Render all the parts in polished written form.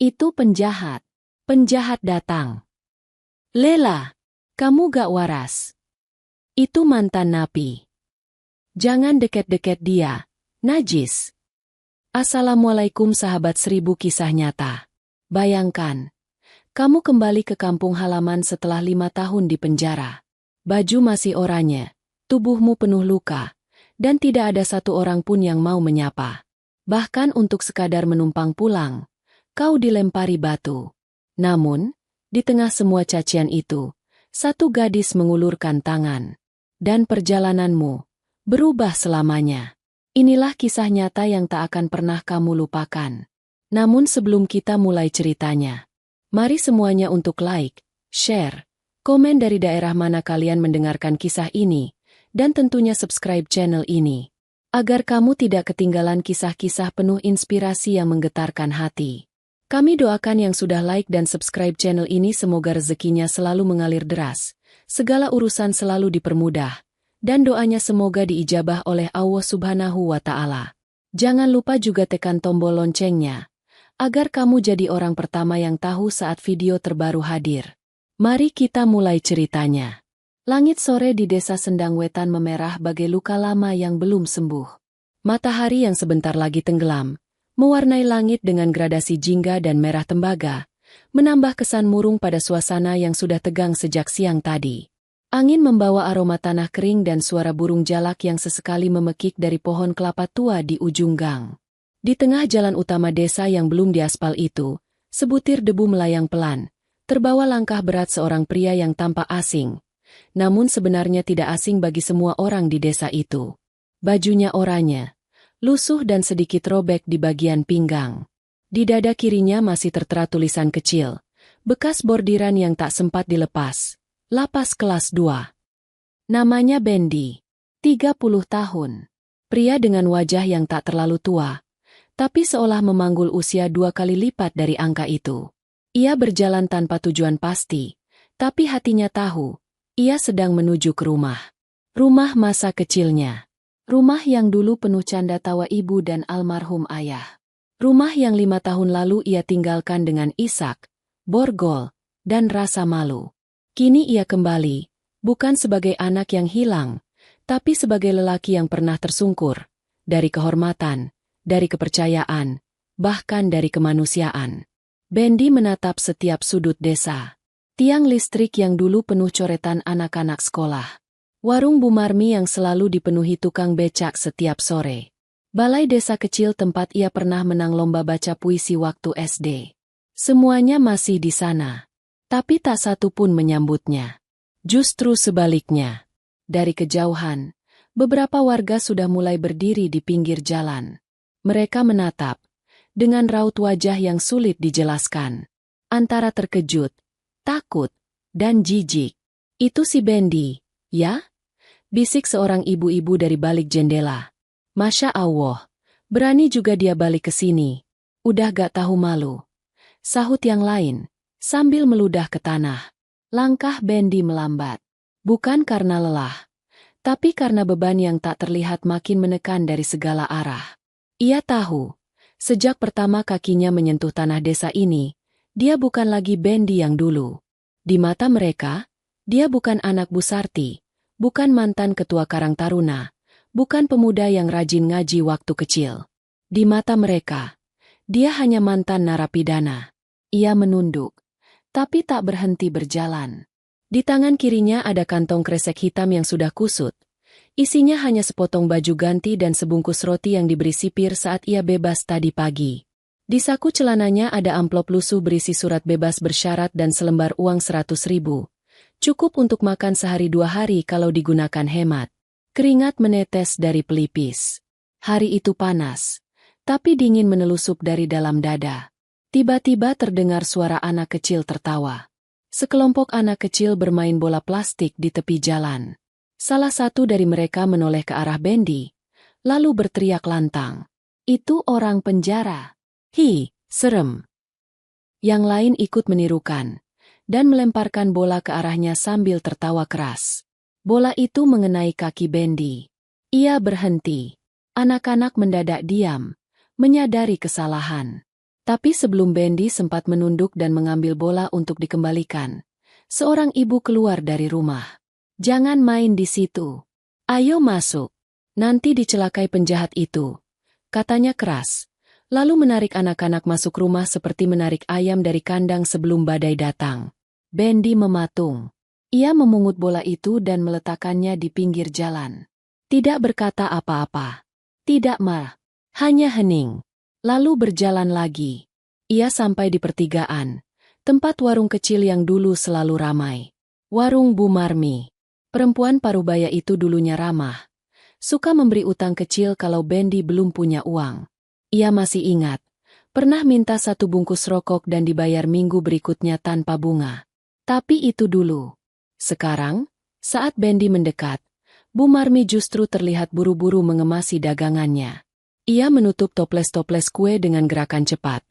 Itu penjahat. Penjahat datang. Lela, kamu gak waras. Itu mantan napi. Jangan deket-deket dia, najis. Assalamualaikum sahabat 1000 kisah nyata. Bayangkan, kamu kembali ke kampung halaman setelah 5 tahun di penjara. Baju masih oranye, tubuhmu penuh luka, dan tidak ada satu orang pun yang mau menyapa. Bahkan untuk sekadar menumpang pulang, kau dilempari batu. Namun, di tengah semua cacian itu, satu gadis mengulurkan tangan. Dan perjalananmu berubah selamanya. Inilah kisah nyata yang tak akan pernah kamu lupakan. Namun sebelum kita mulai ceritanya, mari semuanya untuk like, share, komen dari daerah mana kalian mendengarkan kisah ini, dan tentunya subscribe channel ini, agar kamu tidak ketinggalan kisah-kisah penuh inspirasi yang menggetarkan hati. Kami doakan yang sudah like dan subscribe channel ini semoga rezekinya selalu mengalir deras, segala urusan selalu dipermudah, dan doanya semoga diijabah oleh Allah Subhanahu wa Ta'ala. Jangan lupa juga tekan tombol loncengnya, agar kamu jadi orang pertama yang tahu saat video terbaru hadir. Mari kita mulai ceritanya. Langit sore di desa Sendang Wetan memerah bagai luka lama yang belum sembuh. Matahari yang sebentar lagi tenggelam, mewarnai langit dengan gradasi jingga dan merah tembaga, menambah kesan murung pada suasana yang sudah tegang sejak siang tadi. Angin membawa aroma tanah kering dan suara burung jalak yang sesekali memekik dari pohon kelapa tua di ujung gang. Di tengah jalan utama desa yang belum diaspal itu, sebutir debu melayang pelan, terbawa langkah berat seorang pria yang tampak asing. Namun sebenarnya tidak asing bagi semua orang di desa itu. Bajunya oranye, lusuh dan sedikit robek di bagian pinggang. Di dada kirinya masih tertera tulisan kecil, bekas bordiran yang tak sempat dilepas. Lapas kelas 2. Namanya Bendi. 30 tahun. Pria dengan wajah yang tak terlalu tua, tapi seolah memanggul usia 2 kali lipat dari angka itu. Ia berjalan tanpa tujuan pasti, tapi hatinya tahu, ia sedang menuju ke rumah. Rumah masa kecilnya. Rumah yang dulu penuh canda tawa ibu dan almarhum ayah. Rumah yang 5 tahun lalu ia tinggalkan dengan isak, borgol, dan rasa malu. Kini ia kembali, bukan sebagai anak yang hilang, tapi sebagai lelaki yang pernah tersungkur, dari kehormatan, dari kepercayaan, bahkan dari kemanusiaan. Bendi menatap setiap sudut desa. Tiang listrik yang dulu penuh coretan anak-anak sekolah. Warung Bu Marmi yang selalu dipenuhi tukang becak setiap sore. Balai desa kecil tempat ia pernah menang lomba baca puisi waktu SD. Semuanya masih di sana. Tapi tak satu pun menyambutnya. Justru sebaliknya. Dari kejauhan, beberapa warga sudah mulai berdiri di pinggir jalan. Mereka menatap, dengan raut wajah yang sulit dijelaskan. Antara terkejut, takut, dan jijik. Itu si Bendi, ya? Bisik seorang ibu-ibu dari balik jendela. Masya Allah, berani juga dia balik ke sini. Udah gak tahu malu. Sahut yang lain, sambil meludah ke tanah. Langkah Bendi melambat. Bukan karena lelah, tapi karena beban yang tak terlihat makin menekan dari segala arah. Ia tahu, sejak pertama kakinya menyentuh tanah desa ini, dia bukan lagi Bendi yang dulu. Di mata mereka, dia bukan anak Bu Sarti, bukan mantan ketua Karang Taruna, bukan pemuda yang rajin ngaji waktu kecil. Di mata mereka, dia hanya mantan narapidana. Ia menunduk, tapi tak berhenti berjalan. Di tangan kirinya ada kantong kresek hitam yang sudah kusut. Isinya hanya sepotong baju ganti dan sebungkus roti yang diberi sipir saat ia bebas tadi pagi. Di saku celananya ada amplop lusuh berisi surat bebas bersyarat dan selembar uang 100.000. Cukup untuk makan sehari 2 hari kalau digunakan hemat. Keringat menetes dari pelipis. Hari itu panas, tapi dingin menelusup dari dalam dada. Tiba-tiba terdengar suara anak kecil tertawa. Sekelompok anak kecil bermain bola plastik di tepi jalan. Salah satu dari mereka menoleh ke arah Bendi, lalu berteriak lantang. Itu orang penjara. Hi, serem. Yang lain ikut menirukan, dan melemparkan bola ke arahnya sambil tertawa keras. Bola itu mengenai kaki Bendi. Ia berhenti. Anak-anak mendadak diam, menyadari kesalahan. Tapi sebelum Bendy sempat menunduk dan mengambil bola untuk dikembalikan, seorang ibu keluar dari rumah. "Jangan main di situ. Ayo masuk. Nanti dicelakai penjahat itu," katanya keras. Lalu menarik anak-anak masuk rumah seperti menarik ayam dari kandang sebelum badai datang. Bendy mematung. Ia memungut bola itu dan meletakkannya di pinggir jalan. Tidak berkata apa-apa. Tidak marah. Hanya hening. Lalu berjalan lagi. Ia sampai di pertigaan, tempat warung kecil yang dulu selalu ramai. Warung Bu Marmi. Perempuan parubaya itu dulunya ramah. Suka memberi utang kecil kalau Bendy belum punya uang. Ia masih ingat, pernah minta 1 bungkus rokok dan dibayar minggu berikutnya tanpa bunga. Tapi itu dulu. Sekarang, saat Bendy mendekat, Bu Marmi justru terlihat buru-buru mengemasi dagangannya. Ia menutup toples-toples kue dengan gerakan cepat,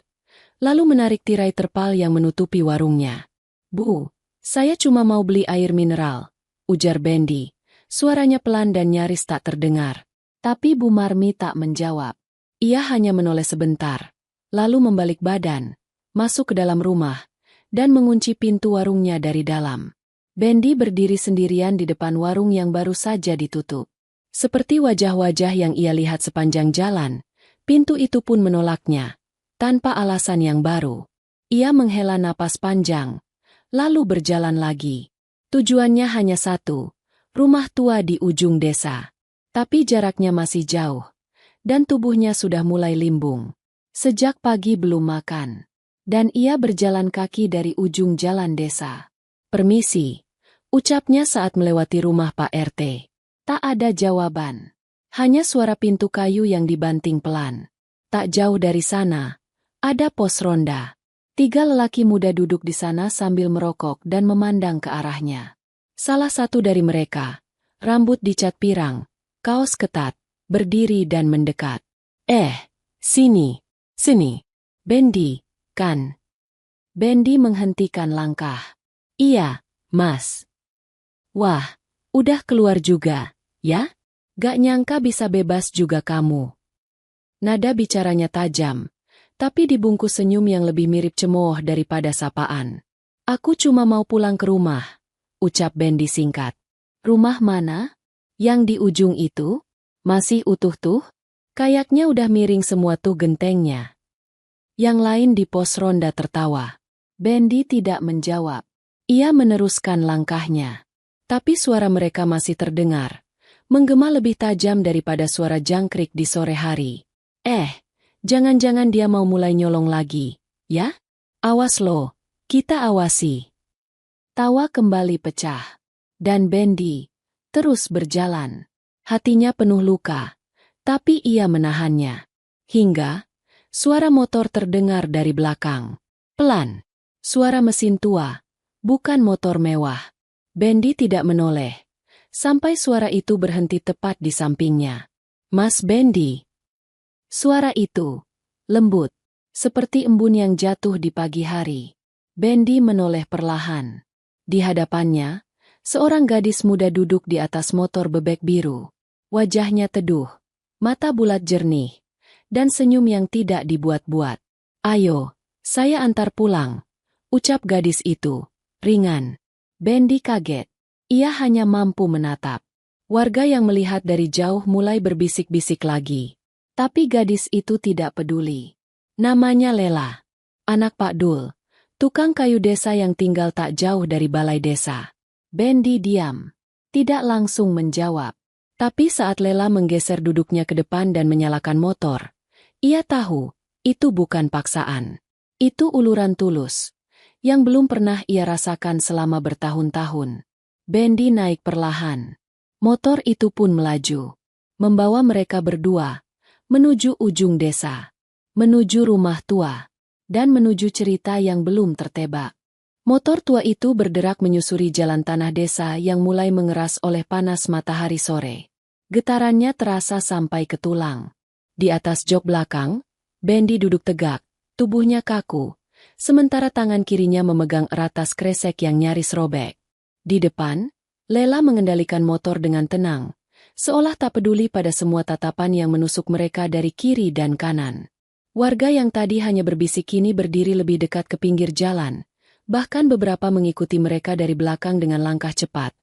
lalu menarik tirai terpal yang menutupi warungnya. "Bu, saya cuma mau beli air mineral," ujar Bendy. Suaranya pelan dan nyaris tak terdengar. Tapi Bu Marmi tak menjawab. Ia hanya menoleh sebentar, lalu membalik badan, masuk ke dalam rumah, dan mengunci pintu warungnya dari dalam. Bendy berdiri sendirian di depan warung yang baru saja ditutup. Seperti wajah-wajah yang ia lihat sepanjang jalan, pintu itu pun menolaknya, tanpa alasan yang baru. Ia menghela napas panjang, lalu berjalan lagi. Tujuannya hanya satu, rumah tua di ujung desa. Tapi jaraknya masih jauh, dan tubuhnya sudah mulai limbung. Sejak pagi belum makan, dan ia berjalan kaki dari ujung jalan desa. "Permisi," ucapnya saat melewati rumah Pak RT. Tak ada jawaban. Hanya suara pintu kayu yang dibanting pelan. Tak jauh dari sana, ada pos ronda. 3 lelaki muda duduk di sana sambil merokok dan memandang ke arahnya. Salah satu dari mereka, rambut dicat pirang, kaos ketat, berdiri dan mendekat. Sini, sini. Bendy, kan?" Bendy menghentikan langkah. "Iya, Mas." "Wah, udah keluar juga, ya? Gak nyangka bisa bebas juga kamu." Nada bicaranya tajam, tapi dibungkus senyum yang lebih mirip cemooh daripada sapaan. "Aku cuma mau pulang ke rumah," ucap Bendy singkat. "Rumah mana? Yang di ujung itu? Masih utuh tuh? Kayaknya udah miring semua tuh gentengnya." Yang lain di pos ronda tertawa. Bendy tidak menjawab. Ia meneruskan langkahnya. Tapi suara mereka masih terdengar, menggema lebih tajam daripada suara jangkrik di sore hari. Jangan-jangan dia mau mulai nyolong lagi, ya? Awas lo, kita awasi." Tawa kembali pecah, dan Bendy terus berjalan. Hatinya penuh luka, tapi ia menahannya. Hingga suara motor terdengar dari belakang. Pelan, suara mesin tua, bukan motor mewah. Bendy tidak menoleh, sampai suara itu berhenti tepat di sampingnya. "Mas Bendy." Suara itu lembut, seperti embun yang jatuh di pagi hari. Bendy menoleh perlahan. Di hadapannya, seorang gadis muda duduk di atas motor bebek biru. Wajahnya teduh, mata bulat jernih, dan senyum yang tidak dibuat-buat. "Ayo, saya antar pulang," ucap gadis itu, ringan. Bendy kaget. Ia hanya mampu menatap. Warga yang melihat dari jauh mulai berbisik-bisik lagi. Tapi gadis itu tidak peduli. Namanya Lela, anak Pak Dul, tukang kayu desa yang tinggal tak jauh dari balai desa. Bendy diam, tidak langsung menjawab. Tapi saat Lela menggeser duduknya ke depan dan menyalakan motor, ia tahu, itu bukan paksaan. Itu uluran tulus, yang belum pernah ia rasakan selama bertahun-tahun. Bendy naik perlahan. Motor itu pun melaju, membawa mereka berdua menuju ujung desa, menuju rumah tua, dan menuju cerita yang belum tertebak. Motor tua itu berderak menyusuri jalan tanah desa yang mulai mengeras oleh panas matahari sore. Getarannya terasa sampai ke tulang. Di atas jok belakang, Bendy duduk tegak, tubuhnya kaku, sementara tangan kirinya memegang erat tas kresek yang nyaris robek. Di depan, Lela mengendalikan motor dengan tenang, seolah tak peduli pada semua tatapan yang menusuk mereka dari kiri dan kanan. Warga yang tadi hanya berbisik kini berdiri lebih dekat ke pinggir jalan. Bahkan beberapa mengikuti mereka dari belakang dengan langkah cepat.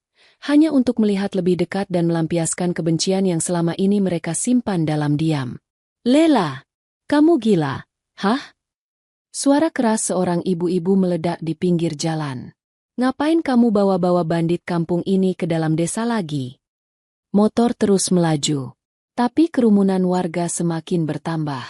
Hanya untuk melihat lebih dekat dan melampiaskan kebencian yang selama ini mereka simpan dalam diam. Lela, kamu gila, hah? Suara keras seorang ibu-ibu meledak di pinggir jalan. Ngapain kamu bawa-bawa bandit kampung ini ke dalam desa lagi? Motor terus melaju. Tapi kerumunan warga semakin bertambah.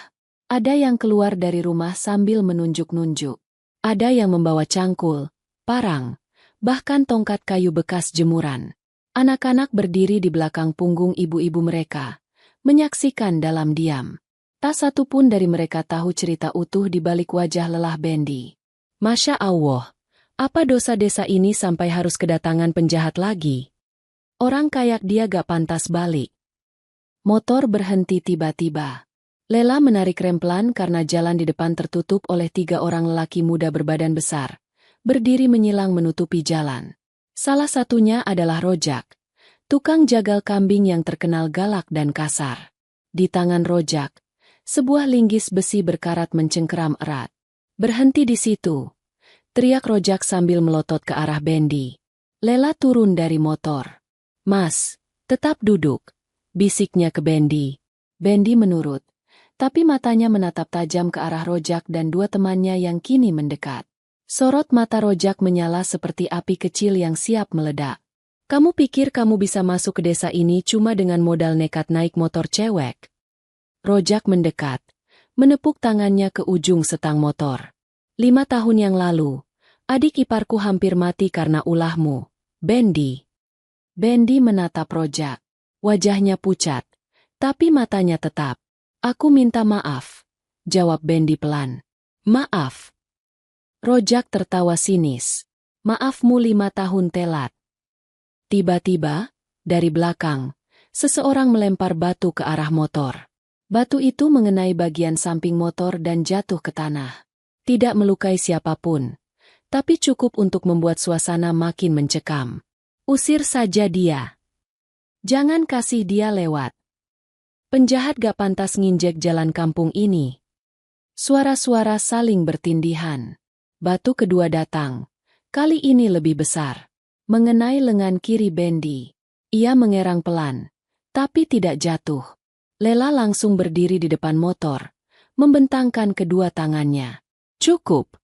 Ada yang keluar dari rumah sambil menunjuk-nunjuk. Ada yang membawa cangkul, parang, bahkan tongkat kayu bekas jemuran. Anak-anak berdiri di belakang punggung ibu-ibu mereka, menyaksikan dalam diam. Tak satu pun dari mereka tahu cerita utuh di balik wajah lelah Bendi. Masya Allah, apa dosa desa ini sampai harus kedatangan penjahat lagi? Orang kayak dia gak pantas balik. Motor berhenti tiba-tiba. Lela menarik rem pelan karena jalan di depan tertutup oleh 3 orang lelaki muda berbadan besar, berdiri menyilang menutupi jalan. Salah satunya adalah Rojak, tukang jagal kambing yang terkenal galak dan kasar. Di tangan Rojak, sebuah linggis besi berkarat mencengkeram erat. Berhenti di situ, teriak Rojak sambil melotot ke arah Bendi. Lela turun dari motor. Mas, tetap duduk, bisiknya ke Bendi. Bendi menurut. Tapi matanya menatap tajam ke arah Rojak dan 2 temannya yang kini mendekat. Sorot mata Rojak menyala seperti api kecil yang siap meledak. Kamu pikir kamu bisa masuk ke desa ini cuma dengan modal nekat naik motor cewek? Rojak mendekat, menepuk tangannya ke ujung setang motor. 5 tahun yang lalu, adik iparku hampir mati karena ulahmu, Bendi. Bendi menatap Rojak. Wajahnya pucat, tapi matanya tetap. Aku minta maaf, jawab Bendi pelan. Maaf. Rojak tertawa sinis. Maafmu 5 tahun telat. Tiba-tiba, dari belakang, seseorang melempar batu ke arah motor. Batu itu mengenai bagian samping motor dan jatuh ke tanah. Tidak melukai siapapun, tapi cukup untuk membuat suasana makin mencekam. Usir saja dia. Jangan kasih dia lewat. Penjahat gak pantas nginjek jalan kampung ini. Suara-suara saling bertindihan. Batu kedua datang. Kali ini lebih besar. Mengenai lengan kiri Bendi. Ia mengerang pelan, tapi tidak jatuh. Lela langsung berdiri di depan motor, membentangkan kedua tangannya. Cukup.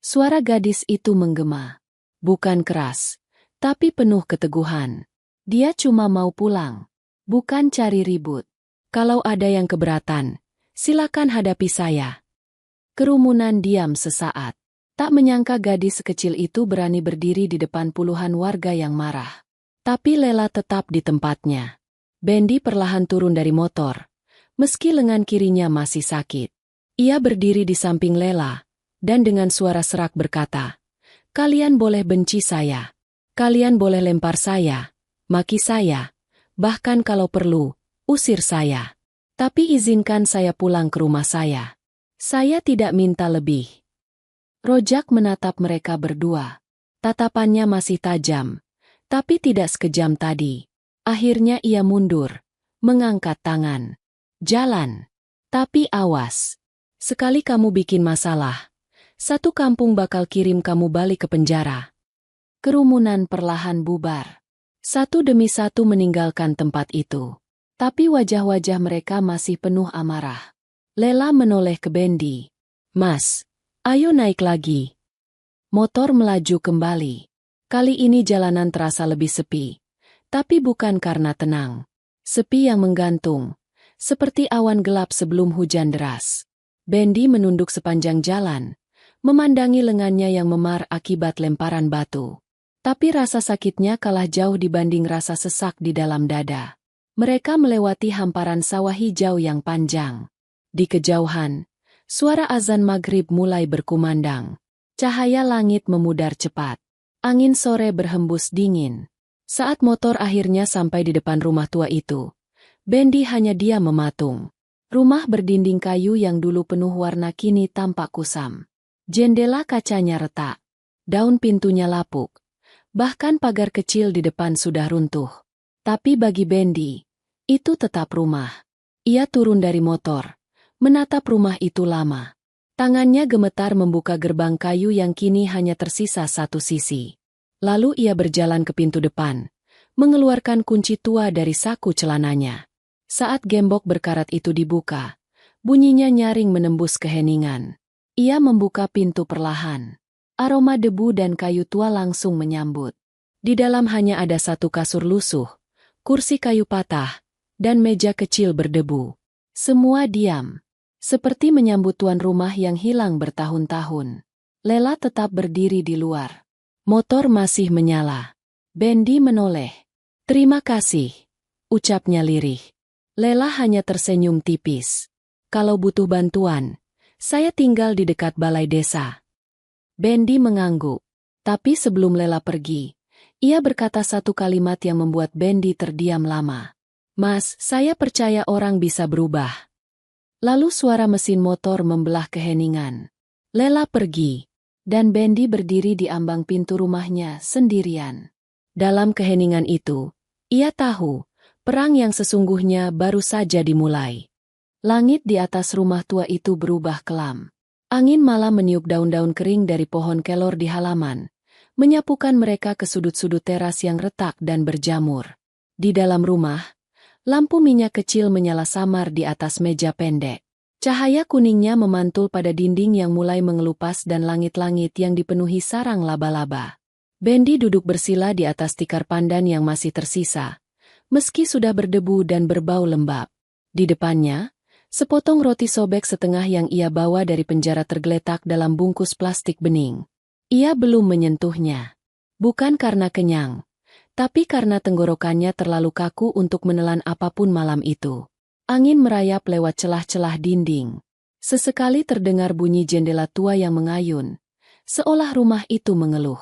Suara gadis itu menggema. Bukan keras, tapi penuh keteguhan. Dia cuma mau pulang, bukan cari ribut. Kalau ada yang keberatan, silakan hadapi saya. Kerumunan diam sesaat. Tak menyangka gadis sekecil itu berani berdiri di depan puluhan warga yang marah. Tapi Lela tetap di tempatnya. Bendi perlahan turun dari motor, meski lengan kirinya masih sakit. Ia berdiri di samping Lela, dan dengan suara serak berkata, "Kalian boleh benci saya. Kalian boleh lempar saya, maki saya, bahkan kalau perlu, usir saya. Tapi izinkan saya pulang ke rumah saya. Saya tidak minta lebih." Rojak menatap mereka berdua. Tatapannya masih tajam, tapi tidak sekejam tadi. Akhirnya ia mundur, mengangkat tangan. Jalan. Tapi awas. Sekali kamu bikin masalah, satu kampung bakal kirim kamu balik ke penjara. Kerumunan perlahan bubar. Satu demi satu meninggalkan tempat itu. Tapi wajah-wajah mereka masih penuh amarah. Lela menoleh ke Bendi. "Mas, ayo naik lagi." Motor melaju kembali. Kali ini jalanan terasa lebih sepi. Tapi bukan karena tenang. Sepi yang menggantung, seperti awan gelap sebelum hujan deras. Bendi menunduk sepanjang jalan, memandangi lengannya yang memar akibat lemparan batu. Tapi rasa sakitnya kalah jauh dibanding rasa sesak di dalam dada. Mereka melewati hamparan sawah hijau yang panjang. Di kejauhan, suara azan maghrib mulai berkumandang. Cahaya langit memudar cepat. Angin sore berhembus dingin. Saat motor akhirnya sampai di depan rumah tua itu, Bendi hanya diam mematung. Rumah berdinding kayu yang dulu penuh warna kini tampak kusam. Jendela kacanya retak. Daun pintunya lapuk. Bahkan pagar kecil di depan sudah runtuh. Tapi bagi Bendi, itu tetap rumah. Ia turun dari motor, menatap rumah itu lama. Tangannya gemetar membuka gerbang kayu yang kini hanya tersisa satu sisi. Lalu ia berjalan ke pintu depan, mengeluarkan kunci tua dari saku celananya. Saat gembok berkarat itu dibuka, bunyinya nyaring menembus keheningan. Ia membuka pintu perlahan. Aroma debu dan kayu tua langsung menyambut. Di dalam hanya ada satu kasur lusuh, kursi kayu patah, dan meja kecil berdebu. Semua diam. Seperti menyambut tuan rumah yang hilang bertahun-tahun. Lela tetap berdiri di luar. Motor masih menyala. Bendi menoleh. "Terima kasih," ucapnya lirih. Lela hanya tersenyum tipis. "Kalau butuh bantuan, saya tinggal di dekat balai desa." Bendi mengangguk. Tapi sebelum Lela pergi, ia berkata satu kalimat yang membuat Bendi terdiam lama. "Mas, saya percaya orang bisa berubah." Lalu suara mesin motor membelah keheningan. Lela pergi, dan Bendi berdiri di ambang pintu rumahnya sendirian. Dalam keheningan itu, ia tahu, perang yang sesungguhnya baru saja dimulai. Langit di atas rumah tua itu berubah kelam. Angin malam meniup daun-daun kering dari pohon kelor di halaman, menyapukan mereka ke sudut-sudut teras yang retak dan berjamur. Di dalam rumah, lampu minyak kecil menyala samar di atas meja pendek. Cahaya kuningnya memantul pada dinding yang mulai mengelupas dan langit-langit yang dipenuhi sarang laba-laba. Bendi duduk bersila di atas tikar pandan yang masih tersisa, meski sudah berdebu dan berbau lembab. Di depannya, sepotong roti sobek setengah yang ia bawa dari penjara tergeletak dalam bungkus plastik bening. Ia belum menyentuhnya. Bukan karena kenyang, tapi karena tenggorokannya terlalu kaku untuk menelan apapun malam itu. Angin merayap lewat celah-celah dinding. Sesekali terdengar bunyi jendela tua yang mengayun, seolah rumah itu mengeluh.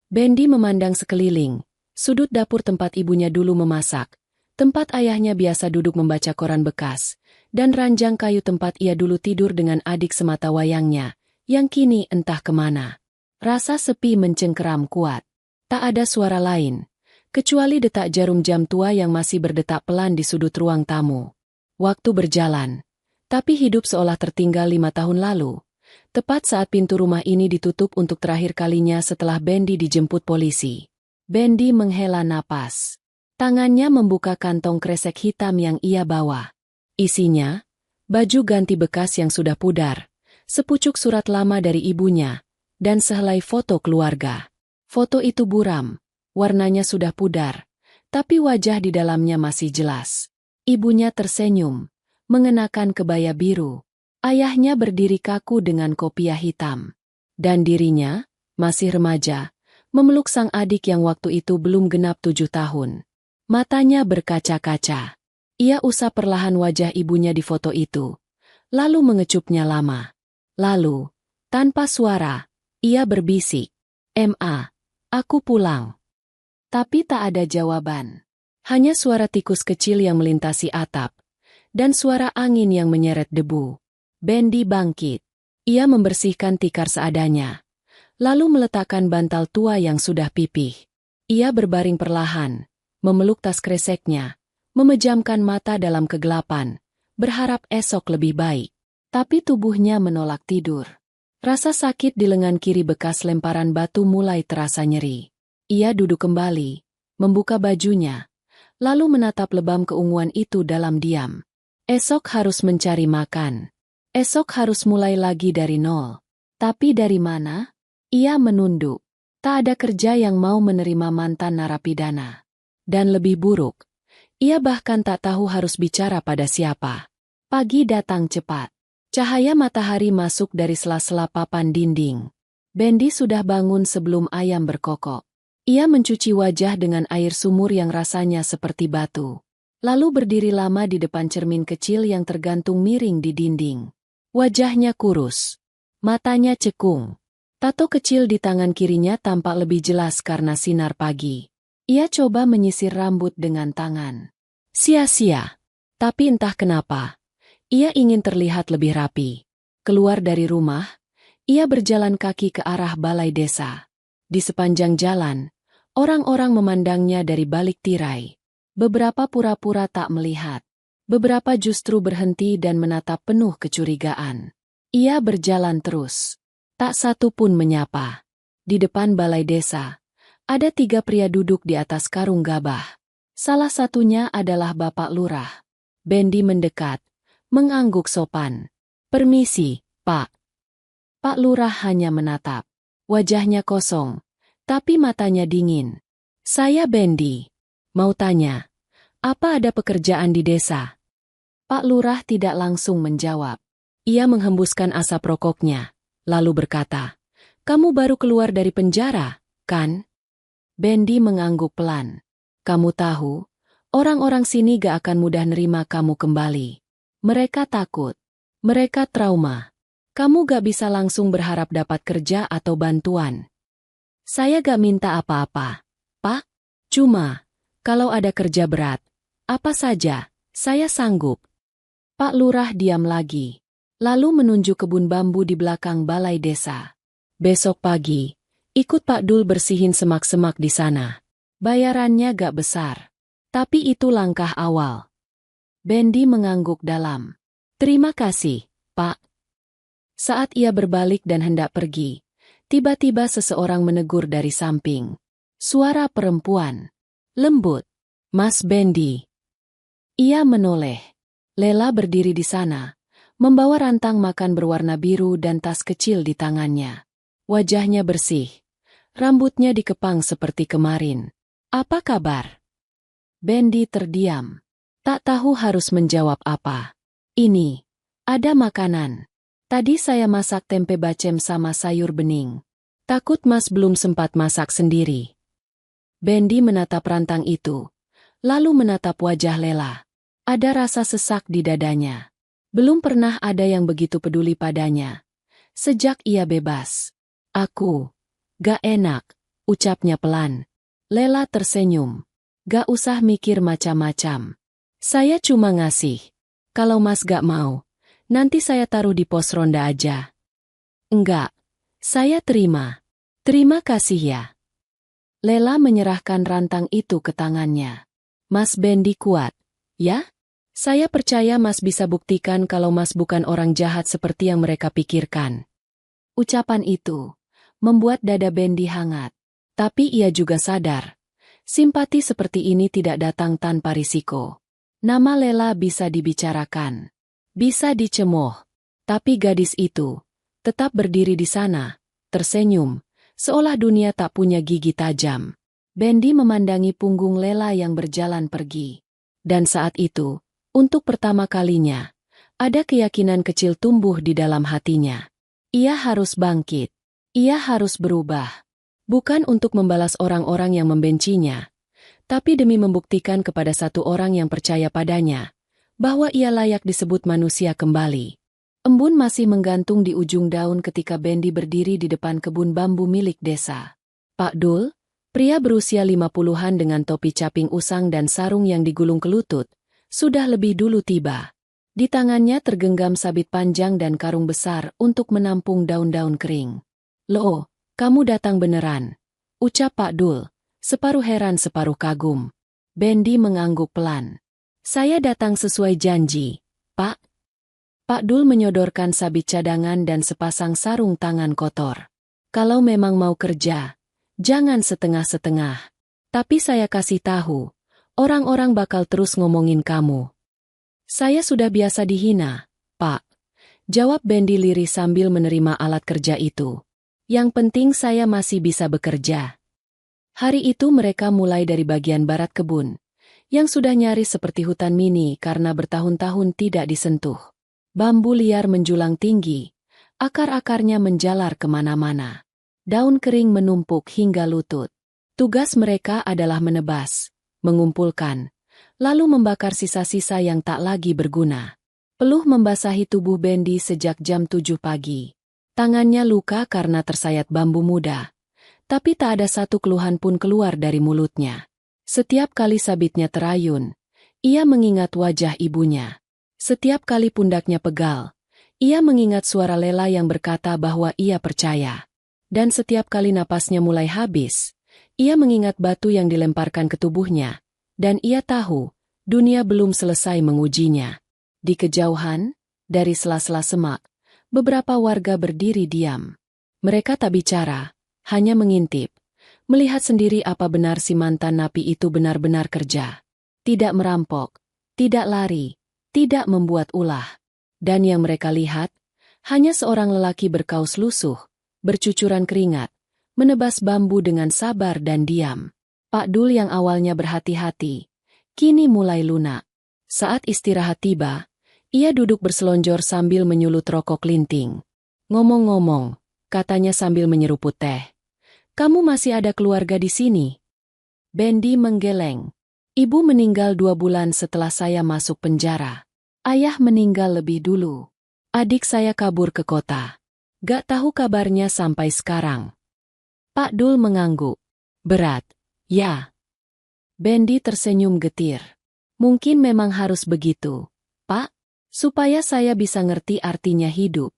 Bendi memandang sekeliling, sudut dapur tempat ibunya dulu memasak, tempat ayahnya biasa duduk membaca koran bekas, dan ranjang kayu tempat ia dulu tidur dengan adik semata wayangnya, yang kini entah kemana. Rasa sepi mencengkeram kuat. Tak ada suara lain, kecuali detak jarum jam tua yang masih berdetak pelan di sudut ruang tamu. Waktu berjalan, tapi hidup seolah tertinggal 5 tahun lalu. Tepat saat pintu rumah ini ditutup untuk terakhir kalinya setelah Bendi dijemput polisi. Bendi menghela napas. Tangannya membuka kantong kresek hitam yang ia bawa. Isinya, baju ganti bekas yang sudah pudar, sepucuk surat lama dari ibunya, dan sehelai foto keluarga. Foto itu buram, warnanya sudah pudar, tapi wajah di dalamnya masih jelas. Ibunya tersenyum, mengenakan kebaya biru. Ayahnya berdiri kaku dengan kopiah hitam. Dan dirinya, masih remaja, memeluk sang adik yang waktu itu belum genap 7 tahun. Matanya berkaca-kaca. Ia usap perlahan wajah ibunya di foto itu, lalu mengecupnya lama. Lalu, tanpa suara, ia berbisik, "Ma, aku pulang." Tapi tak ada jawaban. Hanya suara tikus kecil yang melintasi atap, dan suara angin yang menyeret debu. Bendi bangkit. Ia membersihkan tikar seadanya, lalu meletakkan bantal tua yang sudah pipih. Ia berbaring perlahan, memeluk tas kreseknya, memejamkan mata dalam kegelapan, berharap esok lebih baik. Tapi tubuhnya menolak tidur. Rasa sakit di lengan kiri bekas lemparan batu mulai terasa nyeri. Ia duduk kembali, membuka bajunya, lalu menatap lebam keunguan itu dalam diam. Esok harus mencari makan. Esok harus mulai lagi dari nol. Tapi dari mana? Ia menunduk. Tak ada kerja yang mau menerima mantan narapidana. Dan lebih buruk, ia bahkan tak tahu harus bicara pada siapa. Pagi datang cepat. Cahaya matahari masuk dari sela-sela papan dinding. Bendi sudah bangun sebelum ayam berkokok. Ia mencuci wajah dengan air sumur yang rasanya seperti batu. Lalu berdiri lama di depan cermin kecil yang tergantung miring di dinding. Wajahnya kurus. Matanya cekung. Tato kecil di tangan kirinya tampak lebih jelas karena sinar pagi. Ia coba menyisir rambut dengan tangan. Sia-sia. Tapi entah kenapa, ia ingin terlihat lebih rapi. Keluar dari rumah, ia berjalan kaki ke arah balai desa. Di sepanjang jalan, orang-orang memandangnya dari balik tirai. Beberapa pura-pura tak melihat. Beberapa justru berhenti dan menatap penuh kecurigaan. Ia berjalan terus. Tak satu pun menyapa. Di depan balai desa, ada 3 pria duduk di atas karung gabah. Salah satunya adalah Bapak Lurah. Bendi mendekat, mengangguk sopan. "Permisi, Pak." Pak Lurah hanya menatap. Wajahnya kosong, tapi matanya dingin. "Saya Bendi. Mau tanya, apa ada pekerjaan di desa?" Pak Lurah tidak langsung menjawab. Ia menghembuskan asap rokoknya, lalu berkata, "Kamu baru keluar dari penjara, kan?" Bendi mengangguk pelan. "Kamu tahu, orang-orang sini gak akan mudah nerima kamu kembali. Mereka takut. Mereka trauma. Kamu gak bisa langsung berharap dapat kerja atau bantuan." "Saya gak minta apa-apa, Pak. Cuma, kalau ada kerja berat, apa saja, saya sanggup." Pak Lurah diam lagi, lalu menunjuk kebun bambu di belakang balai desa. "Besok pagi, ikut Pak Dul bersihin semak-semak di sana. Bayarannya gak besar, tapi itu langkah awal." Bendi mengangguk dalam. "Terima kasih, Pak." Saat ia berbalik dan hendak pergi, tiba-tiba seseorang menegur dari samping. Suara perempuan. Lembut. "Mas Bendi." Ia menoleh. Lela berdiri di sana, membawa rantang makan berwarna biru dan tas kecil di tangannya. Wajahnya bersih. Rambutnya dikepang seperti kemarin. "Apa kabar?" Bendi terdiam. Tak tahu harus menjawab apa. "Ini, ada makanan. Tadi saya masak tempe bacem sama sayur bening. Takut Mas belum sempat masak sendiri." Bendi menatap rantang itu, lalu menatap wajah Lela. Ada rasa sesak di dadanya. Belum pernah ada yang begitu peduli padanya. Sejak ia bebas. "Aku gak enak," ucapnya pelan. Lela tersenyum. "Gak usah mikir macam-macam. Saya cuma ngasih. Kalau Mas gak mau, nanti saya taruh di pos ronda aja." "Enggak, saya terima. Terima kasih ya." Lela menyerahkan rantang itu ke tangannya. "Mas Bendi kuat, ya? Saya percaya Mas bisa buktikan kalau Mas bukan orang jahat seperti yang mereka pikirkan." Ucapan itu membuat dada Bendi hangat. Tapi ia juga sadar, simpati seperti ini tidak datang tanpa risiko. Nama Lela bisa dibicarakan, bisa dicemooh. Tapi gadis itu tetap berdiri di sana, tersenyum, seolah dunia tak punya gigi tajam. Bendi memandangi punggung Lela yang berjalan pergi. Dan saat itu, untuk pertama kalinya, ada keyakinan kecil tumbuh di dalam hatinya. Ia harus bangkit. Ia harus berubah. Bukan untuk membalas orang-orang yang membencinya, tapi demi membuktikan kepada satu orang yang percaya padanya, bahwa ia layak disebut manusia kembali. Embun masih menggantung di ujung daun ketika Bendi berdiri di depan kebun bambu milik desa. Pak Dul, pria berusia 50-an dengan topi caping usang dan sarung yang digulung ke lutut, sudah lebih dulu tiba. Di tangannya tergenggam sabit panjang dan karung besar untuk menampung daun-daun kering. "Loh, kamu datang beneran?" ucap Pak Dul, separuh heran separuh kagum. Bendi mengangguk pelan. "Saya datang sesuai janji, Pak." Pak Dul menyodorkan sabit cadangan dan sepasang sarung tangan kotor. "Kalau memang mau kerja, jangan setengah-setengah. Tapi saya kasih tahu, orang-orang bakal terus ngomongin kamu." "Saya sudah biasa dihina, Pak," jawab Bendi lirih sambil menerima alat kerja itu. "Yang penting saya masih bisa bekerja." Hari itu mereka mulai dari bagian barat kebun, yang sudah nyaris seperti hutan mini karena bertahun-tahun tidak disentuh. Bambu liar menjulang tinggi, akar-akarnya menjalar kemana-mana. Daun kering menumpuk hingga lutut. Tugas mereka adalah menebas, mengumpulkan, lalu membakar sisa-sisa yang tak lagi berguna. Peluh membasahi tubuh Bendi sejak jam 7 pagi. Tangannya luka karena tersayat bambu muda, tapi tak ada satu keluhan pun keluar dari mulutnya. Setiap kali sabitnya terayun, ia mengingat wajah ibunya. Setiap kali pundaknya pegal, ia mengingat suara Lela yang berkata bahwa ia percaya. Dan setiap kali napasnya mulai habis, ia mengingat batu yang dilemparkan ke tubuhnya, dan ia tahu, Dunia belum selesai mengujinya. Di kejauhan, dari sela-sela semak, beberapa warga berdiri diam. Mereka tak bicara, hanya mengintip, melihat sendiri apa benar si mantan napi itu benar-benar kerja. Tidak merampok, tidak lari, tidak membuat ulah. Dan yang mereka lihat, hanya seorang lelaki berkaus lusuh, bercucuran keringat, menebas bambu dengan sabar dan diam. Pak Dul yang awalnya berhati-hati, kini mulai lunak. Saat istirahat tiba, ia duduk berselonjor sambil menyulut rokok linting. Ngomong-ngomong, katanya sambil menyeruput teh, "Kamu masih ada keluarga di sini?" Bendi menggeleng. "Ibu meninggal 2 bulan setelah saya masuk penjara. Ayah meninggal lebih dulu. Adik saya kabur ke kota. Gak tahu kabarnya sampai sekarang." Pak Dul mengangguk. "Berat, ya?" Bendi tersenyum getir. "Mungkin memang harus begitu, Pak, supaya saya bisa ngerti artinya hidup."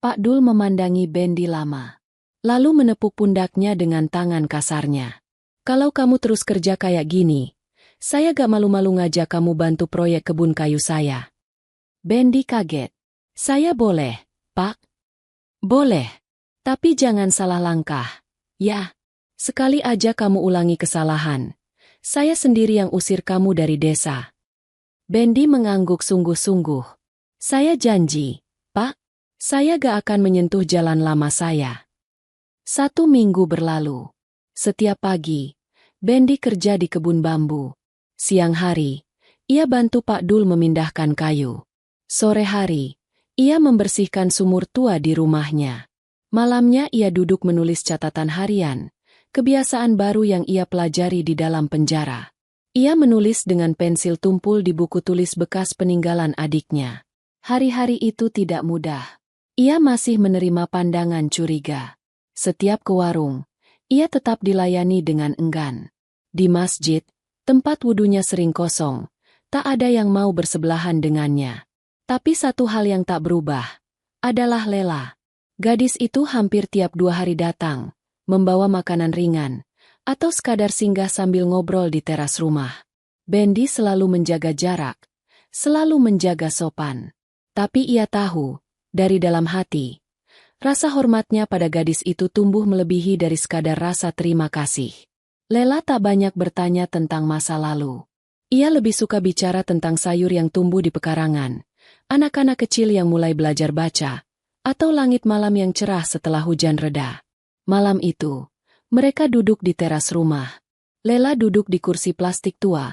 Pak Dul memandangi Bendi lama, lalu menepuk pundaknya dengan tangan kasarnya. "Kalau kamu terus kerja kayak gini, saya gak malu-malu ngajak kamu bantu proyek kebun kayu saya." Bendi kaget. "Saya boleh, Pak?" "Boleh. Tapi jangan salah langkah. Ya, sekali aja kamu ulangi kesalahan, saya sendiri yang usir kamu dari desa." Bendi mengangguk sungguh-sungguh. "Saya janji, Pak, saya gak akan menyentuh jalan lama saya." 1 minggu berlalu. Setiap pagi, Bendi kerja di kebun bambu. Siang hari, ia bantu Pak Dul memindahkan kayu. Sore hari, ia membersihkan sumur tua di rumahnya. Malamnya ia duduk menulis catatan harian, kebiasaan baru yang ia pelajari di dalam penjara. Ia menulis dengan pensil tumpul di buku tulis bekas peninggalan adiknya. Hari-hari itu tidak mudah. Ia masih menerima pandangan curiga. Setiap ke warung, ia tetap dilayani dengan enggan. Di masjid, tempat wudunya sering kosong, tak ada yang mau bersebelahan dengannya. Tapi satu hal yang tak berubah adalah Lela. Gadis itu hampir tiap 2 hari datang, membawa makanan ringan, atau sekadar singgah sambil ngobrol di teras rumah. Bendi selalu menjaga jarak, selalu menjaga sopan. Tapi ia tahu, dari dalam hati, rasa hormatnya pada gadis itu tumbuh melebihi dari sekadar rasa terima kasih. Lela tak banyak bertanya tentang masa lalu. Ia lebih suka bicara tentang sayur yang tumbuh di pekarangan, anak-anak kecil yang mulai belajar baca, atau langit malam yang cerah setelah hujan reda. Malam itu, mereka duduk di teras rumah. Lela duduk di kursi plastik tua,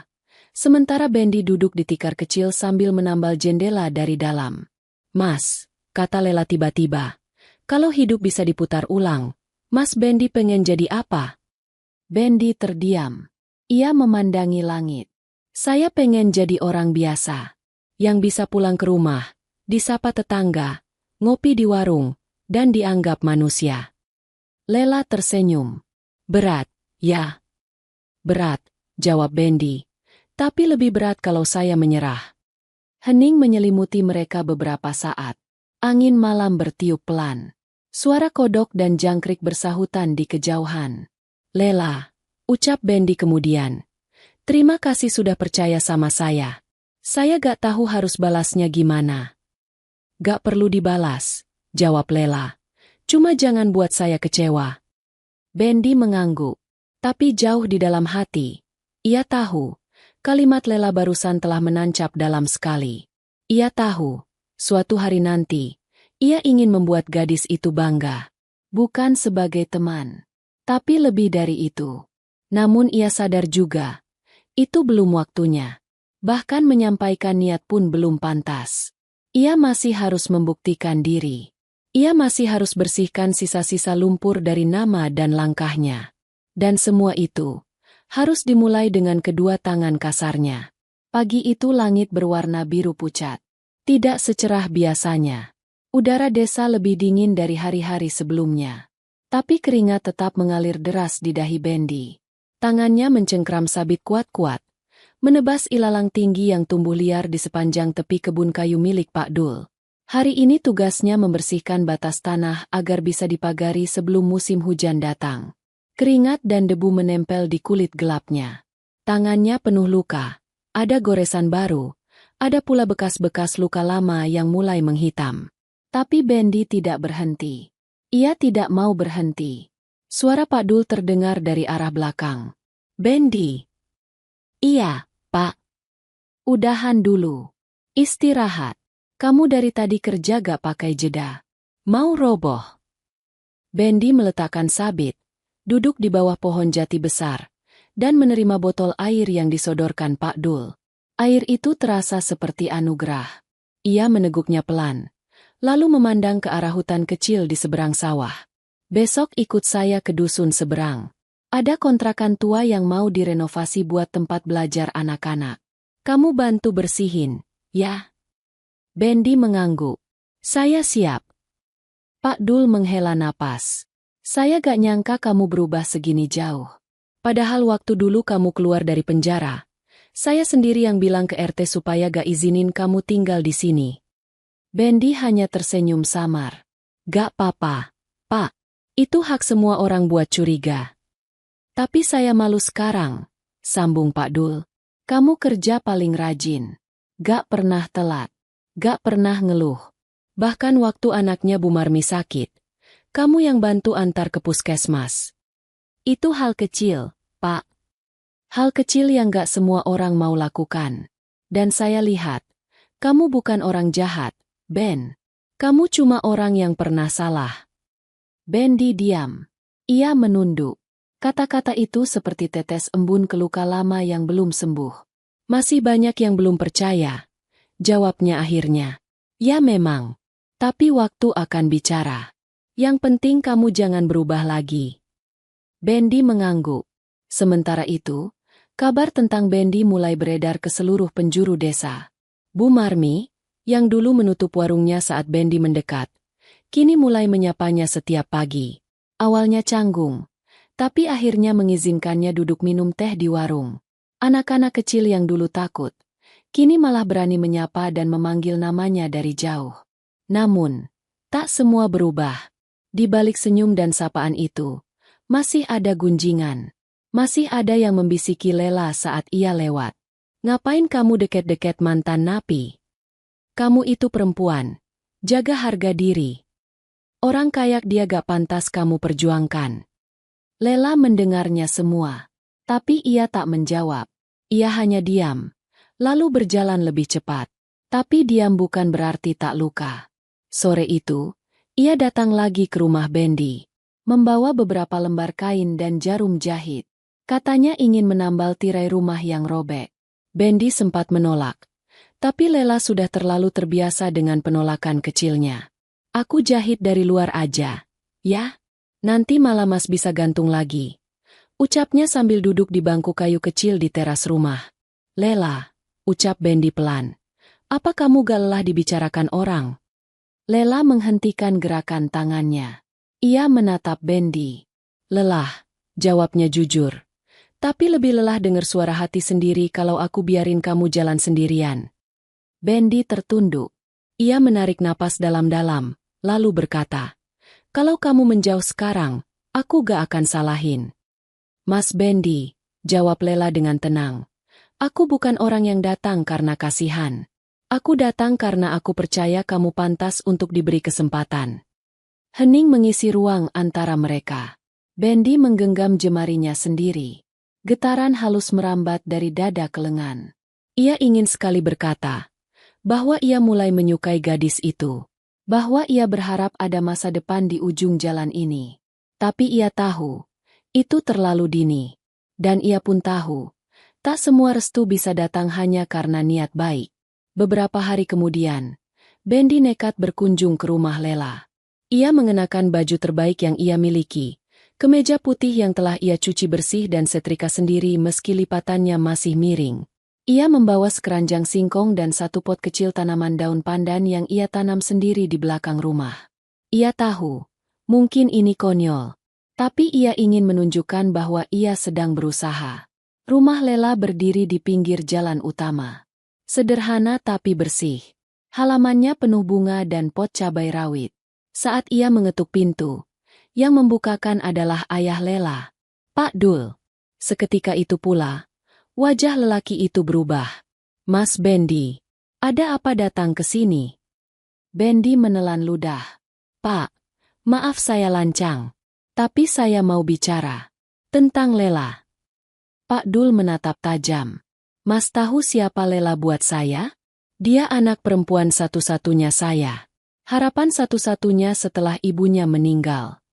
sementara Bendi duduk di tikar kecil sambil menambal jendela dari dalam. "Mas," kata Lela tiba-tiba, "kalau hidup bisa diputar ulang, Mas Bendi pengen jadi apa?" Bendi terdiam. Ia memandangi langit. "Saya pengen jadi orang biasa, yang bisa pulang ke rumah, disapa tetangga, ngopi di warung, dan dianggap manusia." Lela tersenyum. "Berat, ya?" "Berat," jawab Bendi. "Tapi lebih berat kalau saya menyerah." Hening menyelimuti mereka beberapa saat. Angin malam bertiup pelan. Suara kodok dan jangkrik bersahutan di kejauhan. "Lela," ucap Bendi kemudian, "terima kasih sudah percaya sama saya. Saya gak tahu harus balasnya gimana." "Gak perlu dibalas," jawab Lela. "Cuma jangan buat saya kecewa." Bendi mengangguk. Tapi jauh di dalam hati, ia tahu, kalimat Lela barusan telah menancap dalam sekali. Ia tahu, suatu hari nanti, ia ingin membuat gadis itu bangga. Bukan sebagai teman, tapi lebih dari itu. Namun ia sadar juga, itu belum waktunya. Bahkan menyampaikan niat pun belum pantas. Ia masih harus membuktikan diri. Ia masih harus bersihkan sisa-sisa lumpur dari nama dan langkahnya. Dan semua itu harus dimulai dengan kedua tangan kasarnya. Pagi itu langit berwarna biru pucat. Tidak secerah biasanya. Udara desa lebih dingin dari hari-hari sebelumnya. Tapi keringat tetap mengalir deras di dahi Bendi. Tangannya mencengkram sabit kuat-kuat, menebas ilalang tinggi yang tumbuh liar di sepanjang tepi kebun kayu milik Pak Dul. Hari ini tugasnya membersihkan batas tanah agar bisa dipagari sebelum musim hujan datang. Keringat dan debu menempel di kulit gelapnya. Tangannya penuh luka, Ada goresan baru, ada pula bekas-bekas luka lama yang mulai menghitam. Tapi Bendi tidak berhenti. Ia tidak mau berhenti. Suara Pak Dul terdengar dari arah belakang. Bendi. Iya, Pak. Udahan dulu. Istirahat. Kamu dari tadi kerja gak pakai jeda. Mau roboh. Bendi meletakkan sabit, duduk di bawah pohon jati besar, dan menerima botol air yang disodorkan Pak Dul. Air itu terasa seperti anugerah. Ia meneguknya pelan, lalu memandang ke arah hutan kecil di seberang sawah. Besok ikut saya ke dusun seberang. Ada kontrakan tua yang mau direnovasi buat tempat belajar anak-anak. Kamu bantu bersihin, ya? Bendi mengangguk. Saya siap. Pak Dul menghela napas. Saya gak nyangka kamu berubah segini jauh. Padahal waktu dulu kamu keluar dari penjara, saya sendiri yang bilang ke RT supaya gak izinin kamu tinggal di sini. Bendi hanya tersenyum samar. Gak apa-apa, Pak. Itu hak semua orang buat curiga. Tapi saya malu sekarang, sambung Pak Dul. Kamu kerja paling rajin. Gak pernah telat. Gak pernah ngeluh. Bahkan waktu anaknya Bu Marmi sakit, kamu yang bantu antar ke puskesmas. Itu hal kecil, Pak. Hal kecil yang gak semua orang mau lakukan. Dan saya lihat, kamu bukan orang jahat, Ben. Kamu cuma orang yang pernah salah. Bendi diam. Ia menunduk. Kata-kata itu seperti tetes embun ke luka lama yang belum sembuh. Masih banyak yang belum percaya. Jawabnya akhirnya. Ya memang. Tapi waktu akan bicara. Yang penting kamu jangan berubah lagi. Bendi mengangguk. Sementara itu, kabar tentang Bendi mulai beredar ke seluruh penjuru desa. Bu Marmi, yang dulu menutup warungnya saat Bendi mendekat, kini mulai menyapanya setiap pagi. Awalnya canggung, tapi akhirnya mengizinkannya duduk minum teh di warung. Anak-anak kecil yang dulu takut, kini malah berani menyapa dan memanggil namanya dari jauh. Namun, tak semua berubah. Di balik senyum dan sapaan itu, masih ada gunjingan. Masih ada yang membisiki Lela saat ia lewat. Ngapain kamu deket-deket mantan napi? Kamu itu perempuan. Jaga harga diri. Orang kayak dia gak pantas kamu perjuangkan. Lela mendengarnya semua. Tapi ia tak menjawab. Ia hanya diam. Lalu berjalan lebih cepat. Tapi diam bukan berarti tak luka. Sore itu, ia datang lagi ke rumah Bendi. Membawa beberapa lembar kain dan jarum jahit. Katanya ingin menambal tirai rumah yang robek. Bendi sempat menolak. Tapi Lela sudah terlalu terbiasa dengan penolakan kecilnya. Aku jahit dari luar aja. Ya? Nanti malah Mas bisa gantung lagi. Ucapnya sambil duduk di bangku kayu kecil di teras rumah. Lela, ucap Bendi pelan. Apa kamu gak lelah dibicarakan orang? Lela menghentikan gerakan tangannya. Ia menatap Bendi. Lelah, jawabnya jujur. Tapi lebih lelah dengar suara hati sendiri kalau aku biarin kamu jalan sendirian. Bendi tertunduk. Ia menarik napas dalam-dalam, lalu berkata, kalau kamu menjauh sekarang, aku gak akan salahin. Mas Bendi, jawab Lela dengan tenang. Aku bukan orang yang datang karena kasihan. Aku datang karena aku percaya kamu pantas untuk diberi kesempatan. Hening mengisi ruang antara mereka. Bendi menggenggam jemarinya sendiri. Getaran halus merambat dari dada ke lengan. Ia ingin sekali berkata, bahwa ia mulai menyukai gadis itu. Bahwa ia berharap ada masa depan di ujung jalan ini. Tapi ia tahu, itu terlalu dini. Dan ia pun tahu, tak semua restu bisa datang hanya karena niat baik. Beberapa hari kemudian, Bendi nekat berkunjung ke rumah Lela. Ia mengenakan baju terbaik yang ia miliki, kemeja putih yang telah ia cuci bersih dan setrika sendiri meski lipatannya masih miring. Ia membawa sekeranjang singkong dan satu pot kecil tanaman daun pandan yang ia tanam sendiri di belakang rumah. Ia tahu, mungkin ini konyol, tapi ia ingin menunjukkan bahwa ia sedang berusaha. Rumah Lela berdiri di pinggir jalan utama. Sederhana tapi bersih. Halamannya penuh bunga dan pot cabai rawit. Saat ia mengetuk pintu, yang membukakan adalah ayah Lela, Pak Dul. Seketika itu pula, wajah lelaki itu berubah. Mas Bendi, ada apa datang ke sini? Bendi menelan ludah. Pak, maaf saya lancang. Tapi saya mau bicara. Tentang Lela. Pak Dul menatap tajam. Mas tahu siapa Lela buat saya? Dia anak perempuan satu-satunya saya. Harapan satu-satunya setelah ibunya meninggal.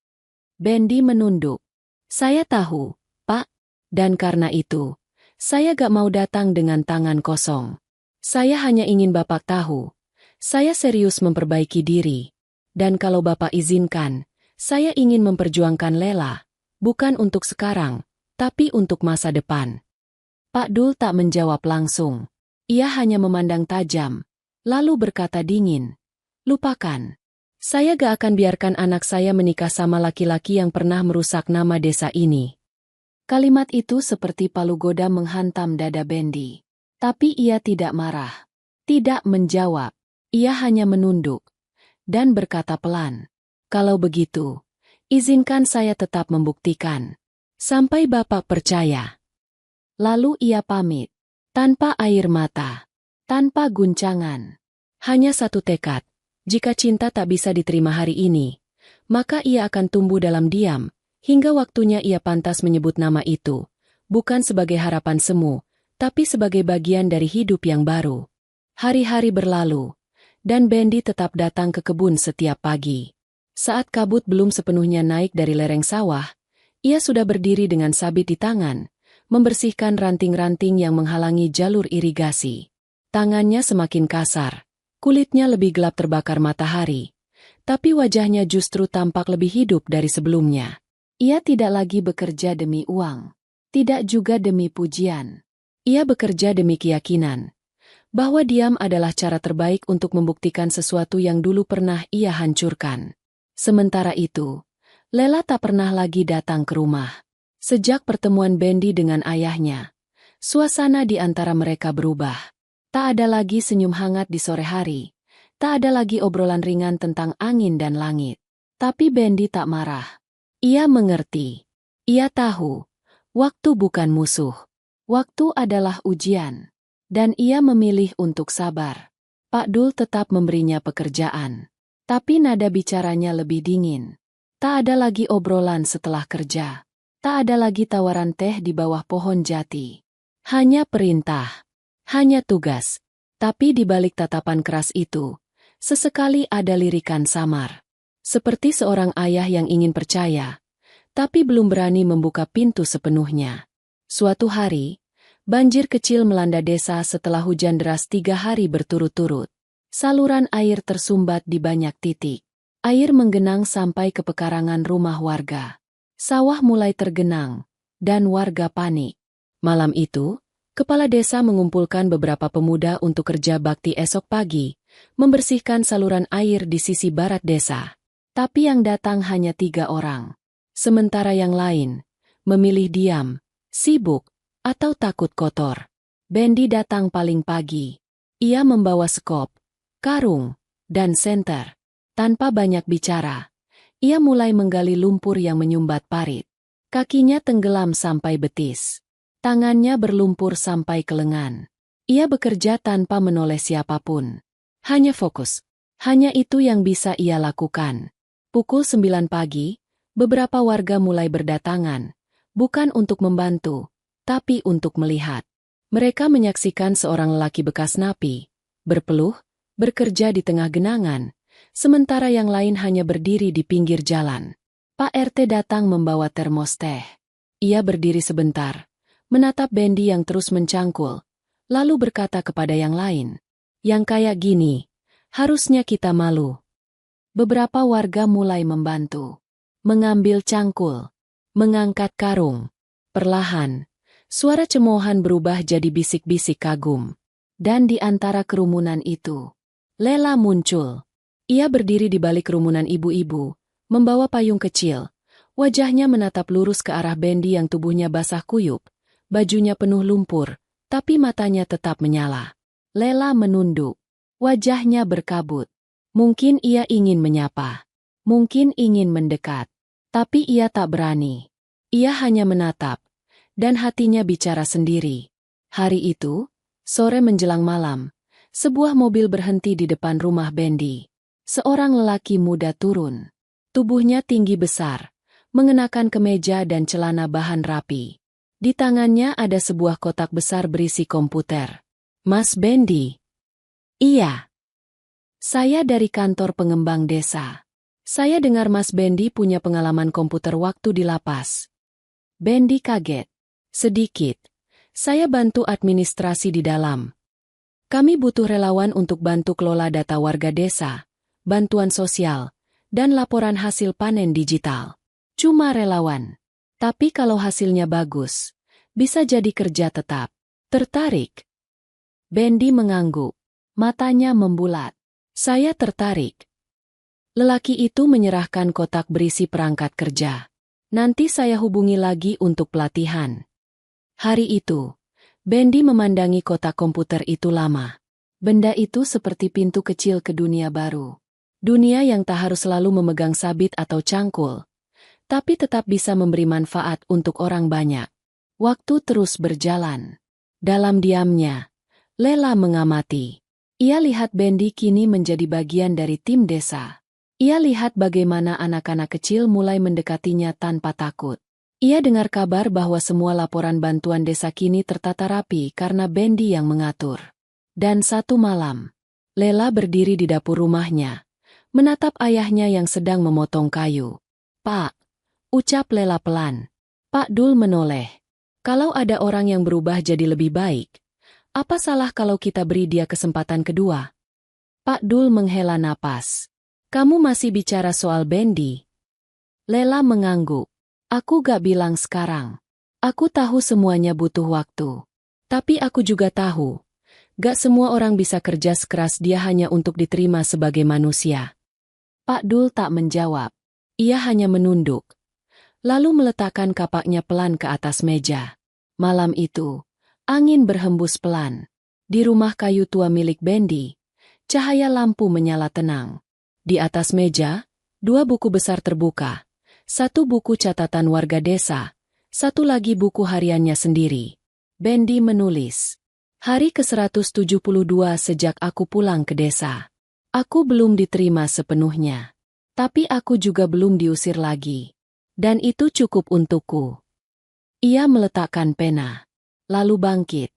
Bendi menunduk. Saya tahu, Pak. Dan karena itu, saya gak mau datang dengan tangan kosong. Saya hanya ingin Bapak tahu. Saya serius memperbaiki diri. Dan kalau Bapak izinkan, saya ingin memperjuangkan Lela. Bukan untuk sekarang, tapi untuk masa depan. Pak Dul tak menjawab langsung. Ia hanya memandang tajam, lalu berkata dingin. Lupakan. Saya gak akan biarkan anak saya menikah sama laki-laki yang pernah merusak nama desa ini. Kalimat itu seperti palu goda menghantam dada Bendi. Tapi ia tidak marah. Tidak menjawab. Ia hanya menunduk. Dan berkata pelan. Kalau begitu, izinkan saya tetap membuktikan. Sampai Bapak percaya. Lalu ia pamit. Tanpa air mata. Tanpa guncangan. Hanya satu tekad. Jika cinta tak bisa diterima hari ini, maka ia akan tumbuh dalam diam, hingga waktunya ia pantas menyebut nama itu, bukan sebagai harapan semu, tapi sebagai bagian dari hidup yang baru. Hari-hari berlalu, dan Bendi tetap datang ke kebun setiap pagi. Saat kabut belum sepenuhnya naik dari lereng sawah, ia sudah berdiri dengan sabit di tangan, membersihkan ranting-ranting yang menghalangi jalur irigasi. Tangannya semakin kasar. Kulitnya lebih gelap terbakar matahari, tapi wajahnya justru tampak lebih hidup dari sebelumnya. Ia tidak lagi bekerja demi uang, tidak juga demi pujian. Ia bekerja demi keyakinan, bahwa diam adalah cara terbaik untuk membuktikan sesuatu yang dulu pernah ia hancurkan. Sementara itu, Lela tak pernah lagi datang ke rumah. Sejak pertemuan Bendi dengan ayahnya, suasana di antara mereka berubah. Tak ada lagi senyum hangat di sore hari. Tak ada lagi obrolan ringan tentang angin dan langit. Tapi Bendi tak marah. Ia mengerti. Ia tahu. Waktu bukan musuh. Waktu adalah ujian. Dan ia memilih untuk sabar. Pak Dul tetap memberinya pekerjaan. Tapi nada bicaranya lebih dingin. Tak ada lagi obrolan setelah kerja. Tak ada lagi tawaran teh di bawah pohon jati. Hanya perintah. Hanya tugas. Tapi di balik tatapan keras itu, sesekali ada lirikan samar. Seperti seorang ayah yang ingin percaya, tapi belum berani membuka pintu sepenuhnya. Suatu hari, banjir kecil melanda desa setelah hujan deras 3 hari berturut-turut. Saluran air tersumbat di banyak titik. Air menggenang sampai ke pekarangan rumah warga. Sawah mulai tergenang, dan warga panik. Malam itu, Kepala desa mengumpulkan beberapa pemuda untuk kerja bakti esok pagi, membersihkan saluran air di sisi barat desa. Tapi yang datang hanya 3 orang. Sementara yang lain, memilih diam, sibuk, atau takut kotor. Bendi datang paling pagi. Ia membawa sekop, karung, dan senter. Tanpa banyak bicara, ia mulai menggali lumpur yang menyumbat parit. Kakinya tenggelam sampai betis. Tangannya berlumpur sampai ke lengan. Ia bekerja tanpa menoleh siapapun. Hanya fokus. Hanya itu yang bisa ia lakukan. Pukul 9 pagi, beberapa warga mulai berdatangan. Bukan untuk membantu, tapi untuk melihat. Mereka menyaksikan seorang lelaki bekas napi, berpeluh, bekerja di tengah genangan, sementara yang lain hanya berdiri di pinggir jalan. Pak RT datang membawa termos teh. Ia berdiri sebentar, menatap Bendi yang terus mencangkul, lalu berkata kepada yang lain, "Yang kayak gini, harusnya kita malu." Beberapa warga mulai membantu. Mengambil cangkul, mengangkat karung. Perlahan, suara cemoohan berubah jadi bisik-bisik kagum. Dan di antara kerumunan itu, Lela muncul. Ia berdiri di balik kerumunan ibu-ibu, membawa payung kecil. Wajahnya menatap lurus ke arah Bendi yang tubuhnya basah kuyup. Bajunya penuh lumpur, tapi matanya tetap menyala. Lela menunduk. Wajahnya berkabut. Mungkin ia ingin menyapa. Mungkin ingin mendekat. Tapi ia tak berani. Ia hanya menatap. Dan hatinya bicara sendiri. Hari itu, Sore menjelang malam, sebuah mobil berhenti di depan rumah Bendy. Seorang lelaki muda turun. Tubuhnya tinggi besar, mengenakan kemeja dan celana bahan rapi. Di tangannya ada sebuah kotak besar berisi komputer. Mas Bendy? Iya. Saya dari kantor pengembang desa. Saya dengar Mas Bendy punya pengalaman komputer waktu di lapas. Bendy kaget. Sedikit. Saya bantu administrasi di dalam. Kami butuh relawan untuk bantu kelola data warga desa, bantuan sosial, dan laporan hasil panen digital. Cuma relawan. Tapi kalau hasilnya bagus, bisa jadi kerja tetap. Tertarik? Bendy mengangguk. Matanya membulat. Saya tertarik. Lelaki itu menyerahkan kotak berisi perangkat kerja. Nanti saya hubungi lagi untuk pelatihan. Hari itu, Bendy memandangi kotak komputer itu lama. Benda itu seperti pintu kecil ke dunia baru. Dunia yang tak harus selalu memegang sabit atau cangkul, tapi tetap bisa memberi manfaat untuk orang banyak. Waktu terus berjalan. Dalam diamnya, Lela mengamati. Ia lihat Bendy kini menjadi bagian dari tim desa. Ia lihat bagaimana anak-anak kecil mulai mendekatinya tanpa takut. Ia dengar kabar bahwa semua laporan bantuan desa kini tertata rapi karena Bendy yang mengatur. Dan satu malam, Lela berdiri di dapur rumahnya, menatap ayahnya yang sedang memotong kayu. "Pak," ucap Lela pelan. Pak Dul menoleh. "Kalau ada orang yang berubah jadi lebih baik, apa salah kalau kita beri dia kesempatan kedua?" Pak Dul menghela napas. "Kamu masih bicara soal Bendy?" Lela mengangguk. "Aku gak bilang sekarang. Aku tahu semuanya butuh waktu. Tapi aku juga tahu, gak semua orang bisa kerja sekeras dia hanya untuk diterima sebagai manusia." Pak Dul tak menjawab. Ia hanya menunduk. Lalu meletakkan kapaknya pelan ke atas meja. Malam itu, angin berhembus pelan. Di rumah kayu tua milik Bendy, cahaya lampu menyala tenang. Di atas meja, 2 buku besar terbuka. 1 buku catatan warga desa, 1 lagi buku hariannya sendiri. Bendy menulis. Hari ke-172 sejak aku pulang ke desa. Aku belum diterima sepenuhnya. Tapi aku juga belum diusir lagi. Dan itu cukup untukku. Ia meletakkan pena. Lalu bangkit.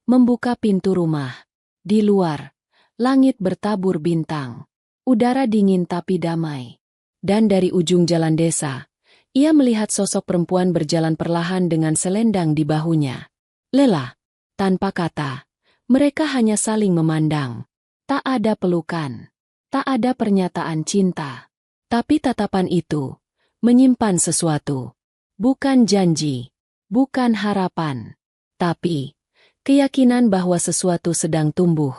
Membuka pintu rumah. Di luar, langit bertabur bintang. Udara dingin tapi damai. Dan dari ujung jalan desa, ia melihat sosok perempuan berjalan perlahan dengan selendang di bahunya. Lela. Tanpa kata, mereka hanya saling memandang. Tak ada pelukan. Tak ada pernyataan cinta. Tapi tatapan itu menyimpan sesuatu. Bukan janji. Bukan harapan. Tapi keyakinan bahwa sesuatu sedang tumbuh.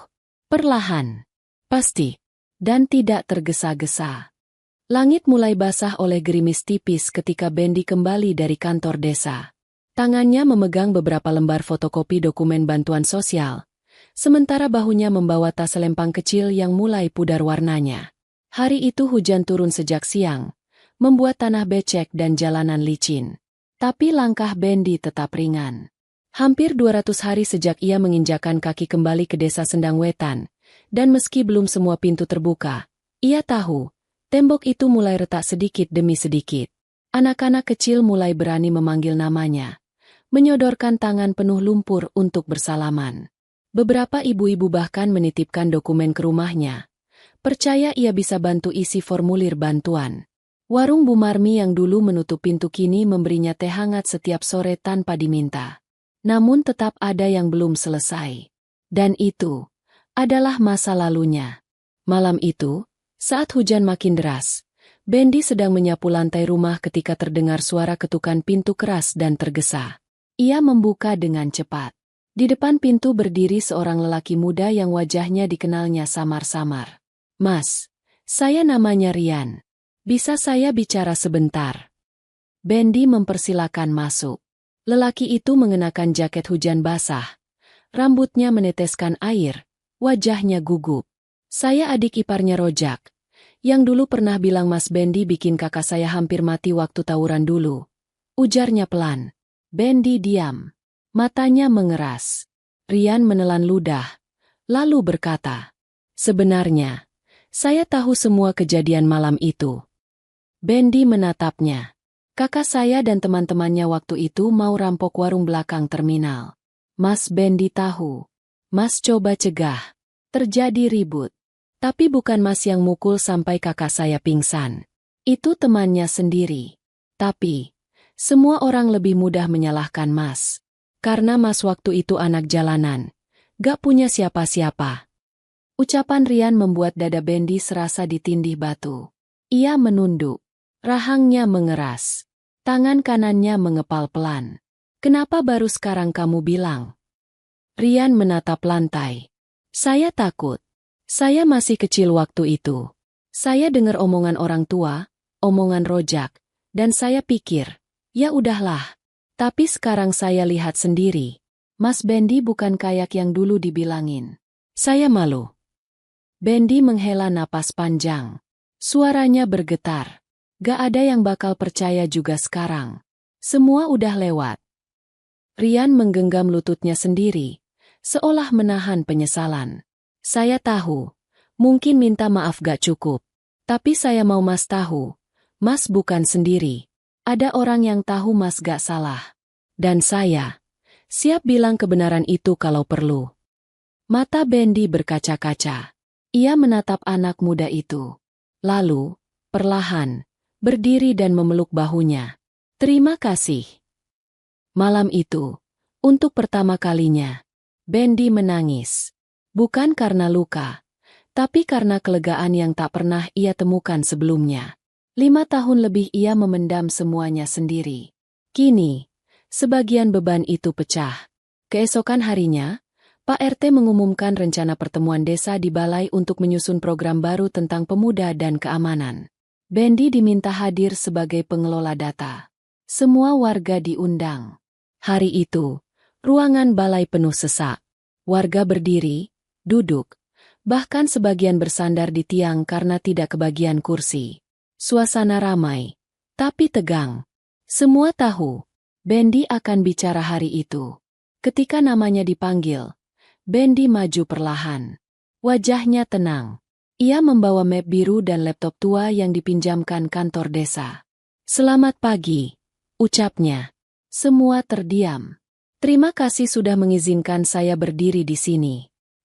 Perlahan. Pasti. Dan tidak tergesa-gesa. Langit mulai basah oleh gerimis tipis ketika Bendy kembali dari kantor desa. Tangannya memegang beberapa lembar fotokopi dokumen bantuan sosial, sementara bahunya membawa tas selempang kecil yang mulai pudar warnanya. Hari itu hujan turun sejak siang, membuat tanah becek dan jalanan licin. Tapi langkah Bendy tetap ringan. Hampir 200 hari sejak ia menginjakan kaki kembali ke desa Sendang Wetan, dan meski belum semua pintu terbuka, ia tahu, tembok itu mulai retak sedikit demi sedikit. Anak-anak kecil mulai berani memanggil namanya, menyodorkan tangan penuh lumpur untuk bersalaman. Beberapa ibu-ibu bahkan menitipkan dokumen ke rumahnya. Percaya ia bisa bantu isi formulir bantuan. Warung Bu Marmi yang dulu menutup pintu kini memberinya teh hangat setiap sore tanpa diminta. Namun tetap ada yang belum selesai. Dan itu adalah masa lalunya. Malam itu, saat hujan makin deras, Bendy sedang menyapu lantai rumah ketika terdengar suara ketukan pintu keras dan tergesa. Ia membuka dengan cepat. Di depan pintu berdiri seorang lelaki muda yang wajahnya dikenalnya samar-samar. "Mas, saya namanya Rian. Bisa saya bicara sebentar?" Bendy mempersilakan masuk. Lelaki itu mengenakan jaket hujan basah. Rambutnya meneteskan air, wajahnya gugup. "Saya adik iparnya Rojak, yang dulu pernah bilang Mas Bendy bikin kakak saya hampir mati waktu tawuran dulu," ujarnya pelan. Bendy diam. Matanya mengeras. Rian menelan ludah, lalu berkata, "Sebenarnya, saya tahu semua kejadian malam itu." Bendy menatapnya. "Kakak saya dan teman-temannya waktu itu mau rampok warung belakang terminal. Mas Bendy tahu. Mas coba cegah. Terjadi ribut. Tapi bukan Mas yang mukul sampai kakak saya pingsan. Itu temannya sendiri. Tapi, semua orang lebih mudah menyalahkan Mas. Karena Mas waktu itu anak jalanan. Gak punya siapa-siapa." Ucapan Rian membuat dada Bendy serasa ditindih batu. Ia menunduk. Rahangnya mengeras. Tangan kanannya mengepal pelan. "Kenapa baru sekarang kamu bilang?" Rian menatap lantai. "Saya takut. Saya masih kecil waktu itu. Saya dengar omongan orang tua, omongan rojak, dan saya pikir, ya udahlah. Tapi sekarang saya lihat sendiri. Mas Bendy bukan kayak yang dulu dibilangin. Saya malu." Bendy menghela napas panjang. Suaranya bergetar. "Gak ada yang bakal percaya juga sekarang. Semua udah lewat." Rian menggenggam lututnya sendiri, seolah menahan penyesalan. "Saya tahu, mungkin minta maaf gak cukup. Tapi saya mau Mas tahu, Mas bukan sendiri. Ada orang yang tahu Mas gak salah. Dan saya siap bilang kebenaran itu kalau perlu." Mata Bendy berkaca-kaca. Ia menatap anak muda itu. Lalu, perlahan, berdiri dan memeluk bahunya. "Terima kasih." Malam itu, untuk pertama kalinya, Bendy menangis. Bukan karena luka, tapi karena kelegaan yang tak pernah ia temukan sebelumnya. 5 tahun lebih ia memendam semuanya sendiri. Kini, sebagian beban itu pecah. Keesokan harinya, Pak RT mengumumkan rencana pertemuan desa di balai untuk menyusun program baru tentang pemuda dan keamanan. Bendy diminta hadir sebagai pengelola data. Semua warga diundang. Hari itu, ruangan balai penuh sesak. Warga berdiri, duduk, bahkan sebagian bersandar di tiang karena tidak kebagian kursi. Suasana ramai, tapi tegang. Semua tahu, Bendy akan bicara hari itu. Ketika namanya dipanggil, Bendy maju perlahan. Wajahnya tenang. Ia membawa map biru dan laptop tua yang dipinjamkan kantor desa. "Selamat pagi," ucapnya. Semua terdiam. "Terima kasih sudah mengizinkan saya berdiri di sini.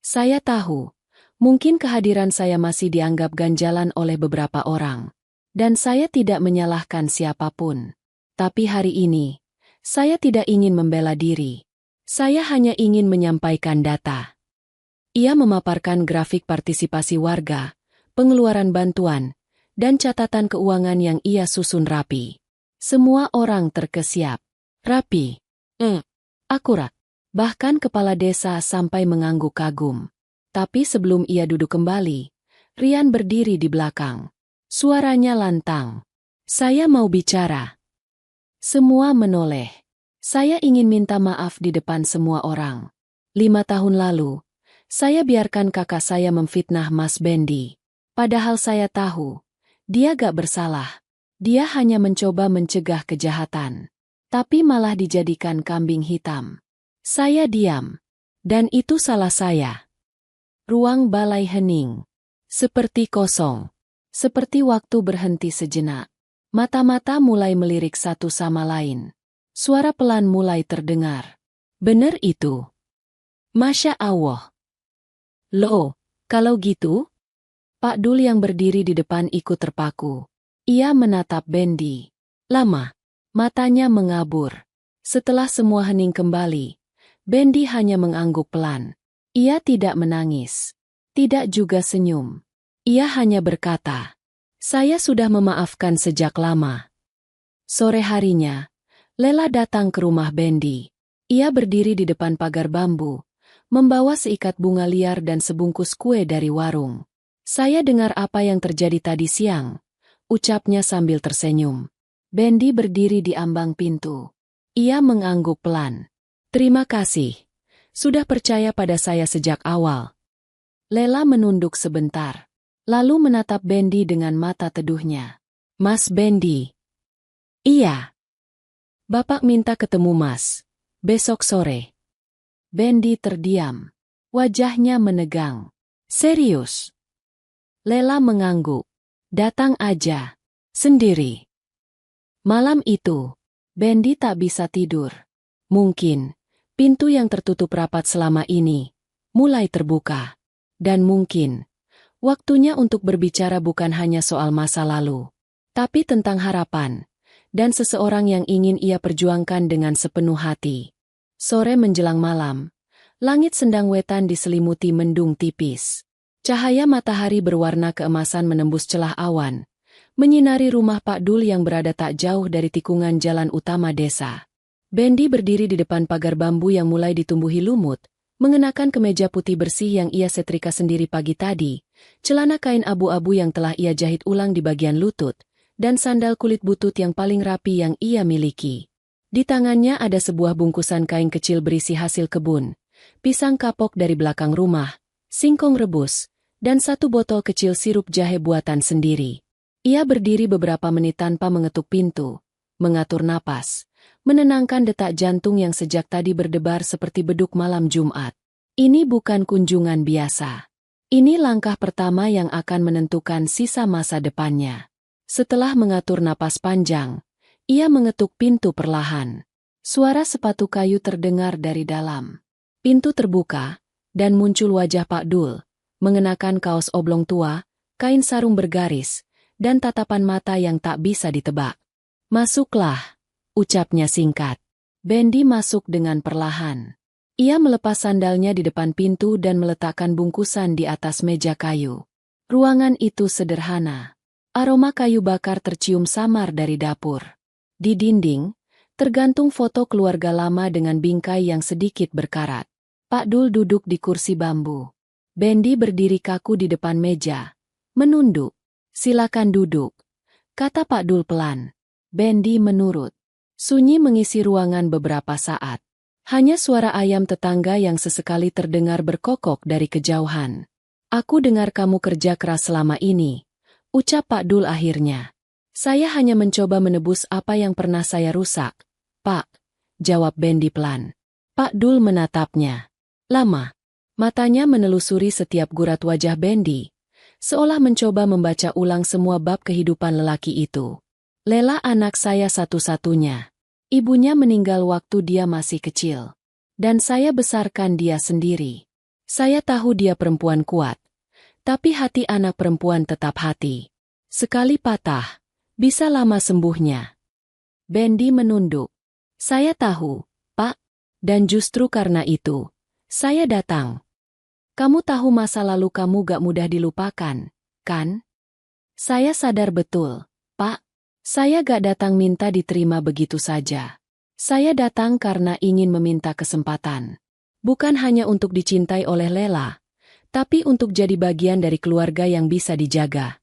Saya tahu, mungkin kehadiran saya masih dianggap ganjalan oleh beberapa orang. Dan saya tidak menyalahkan siapapun. Tapi hari ini, saya tidak ingin membela diri. Saya hanya ingin menyampaikan data." Ia memaparkan grafik partisipasi warga, pengeluaran bantuan, dan catatan keuangan yang ia susun rapi. Semua orang terkesiap. Rapi. Akurat. Bahkan kepala desa sampai mengangguk kagum. Tapi sebelum ia duduk kembali, Rian berdiri di belakang. Suaranya lantang. "Saya mau bicara." Semua menoleh. "Saya ingin minta maaf di depan semua orang. 5 tahun lalu, saya biarkan kakak saya memfitnah Mas Bendy. Padahal saya tahu, dia gak bersalah. Dia hanya mencoba mencegah kejahatan. Tapi malah dijadikan kambing hitam. Saya diam. Dan itu salah saya." Ruang balai hening. Seperti kosong. Seperti waktu berhenti sejenak. Mata-mata mulai melirik satu sama lain. Suara pelan mulai terdengar. "Bener itu. Masya Allah." "Loh, kalau gitu?" Pak Dul yang berdiri di depan ikut terpaku. Ia menatap Bendy. Lama. Matanya mengabur. Setelah semua hening kembali, Bendy hanya mengangguk pelan. Ia tidak menangis. Tidak juga senyum. Ia hanya berkata, "Saya sudah memaafkan sejak lama." Sore harinya, Lela datang ke rumah Bendy. Ia berdiri di depan pagar bambu, membawa seikat bunga liar dan sebungkus kue dari warung. "Saya dengar apa yang terjadi tadi siang," ucapnya sambil tersenyum. Bendy berdiri di ambang pintu. Ia mengangguk pelan. "Terima kasih. Sudah percaya pada saya sejak awal." Lela menunduk sebentar, lalu menatap Bendy dengan mata teduhnya. "Mas Bendy." "Iya. Bapak minta ketemu Mas. Besok sore." Bendy terdiam. Wajahnya menegang. Serius? Lela mengangguk. Datang aja. Sendiri. Malam itu, Bendy tak bisa tidur. Mungkin, pintu yang tertutup rapat selama ini mulai terbuka. Dan mungkin, waktunya untuk berbicara bukan hanya soal masa lalu, tapi tentang harapan, dan seseorang yang ingin ia perjuangkan dengan sepenuh hati. Sore menjelang malam, langit sendang wetan diselimuti mendung tipis. Cahaya matahari berwarna keemasan menembus celah awan, menyinari rumah Pak Dul yang berada tak jauh dari tikungan jalan utama desa. Bendy berdiri di depan pagar bambu yang mulai ditumbuhi lumut, mengenakan kemeja putih bersih yang ia setrika sendiri pagi tadi, celana kain abu-abu yang telah ia jahit ulang di bagian lutut, dan sandal kulit butut yang paling rapi yang ia miliki. Di tangannya ada sebuah bungkusan kain kecil berisi hasil kebun, pisang kapok dari belakang rumah, singkong rebus, dan satu botol kecil sirup jahe buatan sendiri. Ia berdiri beberapa menit tanpa mengetuk pintu, mengatur napas, menenangkan detak jantung yang sejak tadi berdebar seperti beduk malam Jumat. Ini bukan kunjungan biasa. Ini langkah pertama yang akan menentukan sisa masa depannya. Setelah mengatur napas panjang, ia mengetuk pintu perlahan. Suara sepatu kayu terdengar dari dalam. Pintu terbuka, dan muncul wajah Pak Dul, mengenakan kaos oblong tua, kain sarung bergaris, dan tatapan mata yang tak bisa ditebak. "Masuklah," ucapnya singkat. Bendy masuk dengan perlahan. Ia melepas sandalnya di depan pintu dan meletakkan bungkusan di atas meja kayu. Ruangan itu sederhana. Aroma kayu bakar tercium samar dari dapur. Di dinding, tergantung foto keluarga lama dengan bingkai yang sedikit berkarat. Pak Dul duduk di kursi bambu. Bendy berdiri kaku di depan meja. Menunduk. "Silakan duduk," kata Pak Dul pelan. Bendy menurut. Sunyi mengisi ruangan beberapa saat. Hanya suara ayam tetangga yang sesekali terdengar berkokok dari kejauhan. "Aku dengar kamu kerja keras selama ini," ucap Pak Dul akhirnya. "Saya hanya mencoba menebus apa yang pernah saya rusak, Pak," jawab Bendy pelan. Pak Dul menatapnya. Lama. Matanya menelusuri setiap gurat wajah Bendy, seolah mencoba membaca ulang semua bab kehidupan lelaki itu. "Lela anak saya satu-satunya. Ibunya meninggal waktu dia masih kecil. Dan saya besarkan dia sendiri. Saya tahu dia perempuan kuat. Tapi hati anak perempuan tetap hati. Sekali patah, bisa lama sembuhnya." Bendy menunduk. "Saya tahu, Pak. Dan justru karena itu, saya datang. Kamu tahu masa lalu kamu gak mudah dilupakan, kan?" "Saya sadar betul, Pak. Saya gak datang minta diterima begitu saja. Saya datang karena ingin meminta kesempatan. Bukan hanya untuk dicintai oleh Lela, tapi untuk jadi bagian dari keluarga yang bisa dijaga."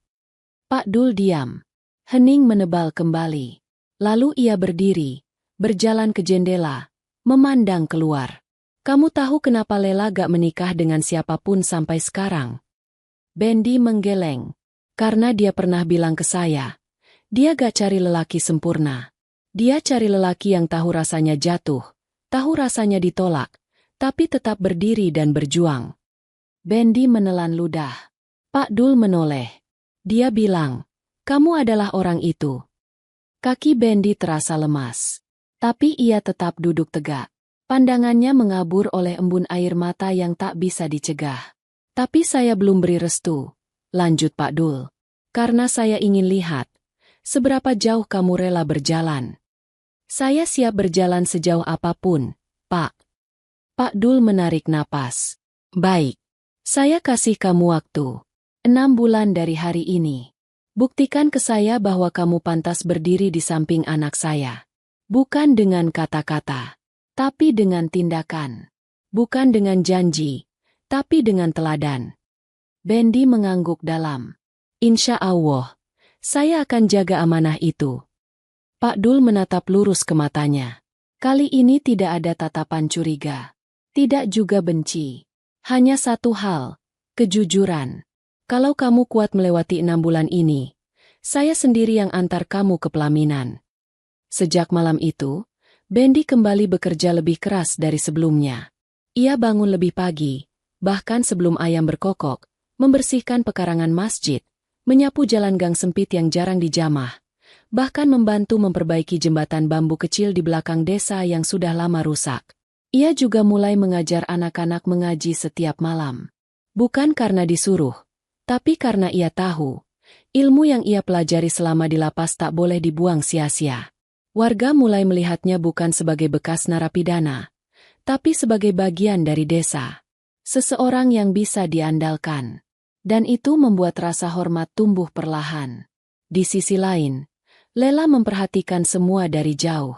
Pak Dul diam. Hening menebal kembali. Lalu ia berdiri, berjalan ke jendela, memandang keluar. "Kamu tahu kenapa Lela gak menikah dengan siapapun sampai sekarang?" Bendy menggeleng. "Karena dia pernah bilang ke saya, dia gak cari lelaki sempurna. Dia cari lelaki yang tahu rasanya jatuh, tahu rasanya ditolak, tapi tetap berdiri dan berjuang." Bendy menelan ludah. Pak Dul menoleh. Dia bilang, "Kamu adalah orang itu." Kaki Bendy terasa lemas. Tapi ia tetap duduk tegak. Pandangannya mengabur oleh embun air mata yang tak bisa dicegah. "Tapi saya belum beri restu," lanjut Pak Dul. "Karena saya ingin lihat seberapa jauh kamu rela berjalan." "Saya siap berjalan sejauh apapun, Pak." Pak Dul menarik napas. "Baik. Saya kasih kamu waktu. 6 bulan dari hari ini. Buktikan ke saya bahwa kamu pantas berdiri di samping anak saya. Bukan dengan kata-kata, tapi dengan tindakan. Bukan dengan janji, tapi dengan teladan." Bendy mengangguk dalam. "Insya Allah, saya akan jaga amanah itu." Pak Dul menatap lurus ke matanya. Kali ini tidak ada tatapan curiga. Tidak juga benci. Hanya satu hal, kejujuran. "Kalau kamu kuat melewati 6 bulan ini, saya sendiri yang antar kamu ke pelaminan." Sejak malam itu, Bendy kembali bekerja lebih keras dari sebelumnya. Ia bangun lebih pagi, bahkan sebelum ayam berkokok, membersihkan pekarangan masjid, menyapu jalan gang sempit yang jarang dijamah, bahkan membantu memperbaiki jembatan bambu kecil di belakang desa yang sudah lama rusak. Ia juga mulai mengajar anak-anak mengaji setiap malam. Bukan karena disuruh, tapi karena ia tahu, ilmu yang ia pelajari selama di lapas tak boleh dibuang sia-sia. Warga mulai melihatnya bukan sebagai bekas narapidana, tapi sebagai bagian dari desa. Seseorang yang bisa diandalkan. Dan itu membuat rasa hormat tumbuh perlahan. Di sisi lain, Lela memperhatikan semua dari jauh.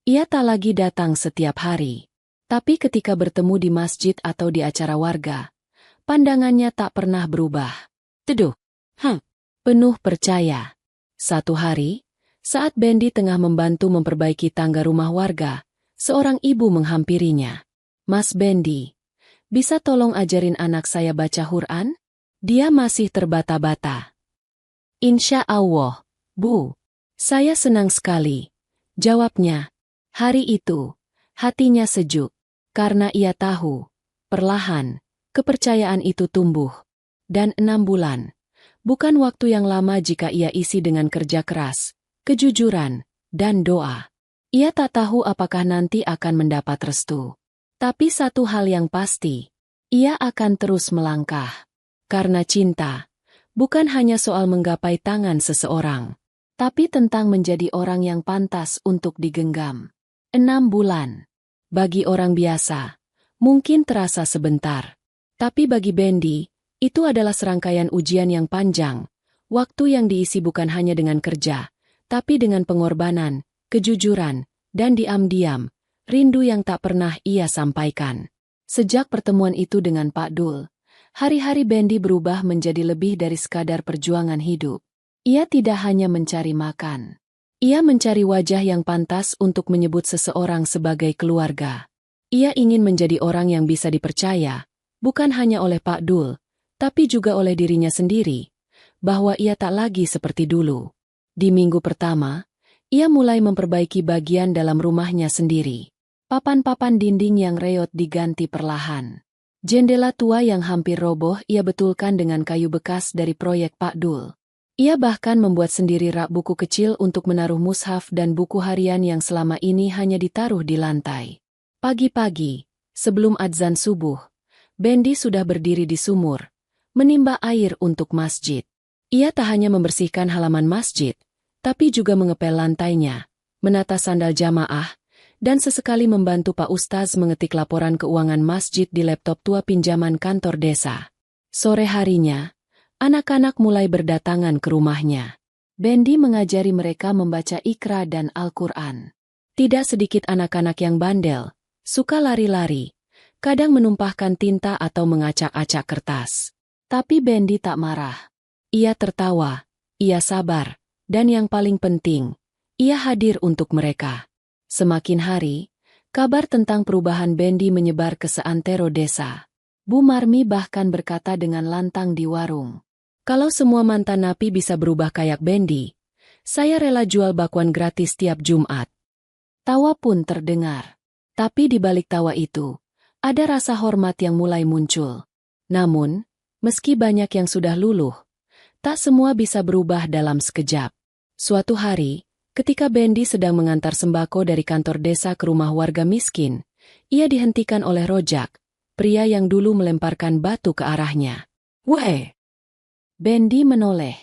Ia tak lagi datang setiap hari. Tapi ketika bertemu di masjid atau di acara warga, pandangannya tak pernah berubah. Teduh, penuh percaya. Satu hari, saat Bendi tengah membantu memperbaiki tangga rumah warga, seorang ibu menghampirinya. Mas Bendi, bisa tolong ajarin anak saya baca Quran? Dia masih terbata-bata. Insya Allah, Bu. Saya senang sekali. Jawabnya. Hari itu, hatinya sejuk. Karena ia tahu, perlahan, kepercayaan itu tumbuh. Dan 6 bulan. Bukan waktu yang lama jika ia isi dengan kerja keras, kejujuran, dan doa. Ia tak tahu apakah nanti akan mendapat restu. Tapi satu hal yang pasti, ia akan terus melangkah. Karena cinta, bukan hanya soal menggapai tangan seseorang, tapi tentang menjadi orang yang pantas untuk digenggam. 6 bulan. Bagi orang biasa, mungkin terasa sebentar. Tapi bagi Bendi, itu adalah serangkaian ujian yang panjang, waktu yang diisi bukan hanya dengan kerja, tapi dengan pengorbanan, kejujuran, dan diam-diam, rindu yang tak pernah ia sampaikan. Sejak pertemuan itu dengan Pak Dul, hari-hari Bendi berubah menjadi lebih dari sekadar perjuangan hidup. Ia tidak hanya mencari makan. Ia mencari wajah yang pantas untuk menyebut seseorang sebagai keluarga. Ia ingin menjadi orang yang bisa dipercaya, bukan hanya oleh Pak Dul, tapi juga oleh dirinya sendiri, bahwa ia tak lagi seperti dulu. Di minggu pertama, ia mulai memperbaiki bagian dalam rumahnya sendiri. Papan-papan dinding yang reot diganti perlahan. Jendela tua yang hampir roboh ia betulkan dengan kayu bekas dari proyek Pak Dul. Ia bahkan membuat sendiri rak buku kecil untuk menaruh mushaf dan buku harian yang selama ini hanya ditaruh di lantai. Pagi-pagi, sebelum adzan subuh, Bendi sudah berdiri di sumur, menimba air untuk masjid. Ia tak hanya membersihkan halaman masjid, tapi juga mengepel lantainya, menata sandal jamaah, dan sesekali membantu Pak Ustaz mengetik laporan keuangan masjid di laptop tua pinjaman kantor desa. Sore harinya, anak-anak mulai berdatangan ke rumahnya. Bendi mengajari mereka membaca Iqra dan Al-Quran. Tidak sedikit anak-anak yang bandel, suka lari-lari, kadang menumpahkan tinta atau mengacak-acak kertas. Tapi Bendi tak marah. Ia tertawa, ia sabar, dan yang paling penting, ia hadir untuk mereka. Semakin hari, kabar tentang perubahan Bendi menyebar ke seantero desa. Bu Marmi bahkan berkata dengan lantang di warung, "Kalau semua mantan napi bisa berubah kayak Bendi, saya rela jual bakwan gratis tiap Jumat." Tawa pun terdengar. Tapi di balik tawa itu, ada rasa hormat yang mulai muncul. Namun, meski banyak yang sudah luluh, tak semua bisa berubah dalam sekejap. Suatu hari, ketika Bendi sedang mengantar sembako dari kantor desa ke rumah warga miskin, ia dihentikan oleh Rojak, pria yang dulu melemparkan batu ke arahnya. "Weh!" Bendi menoleh.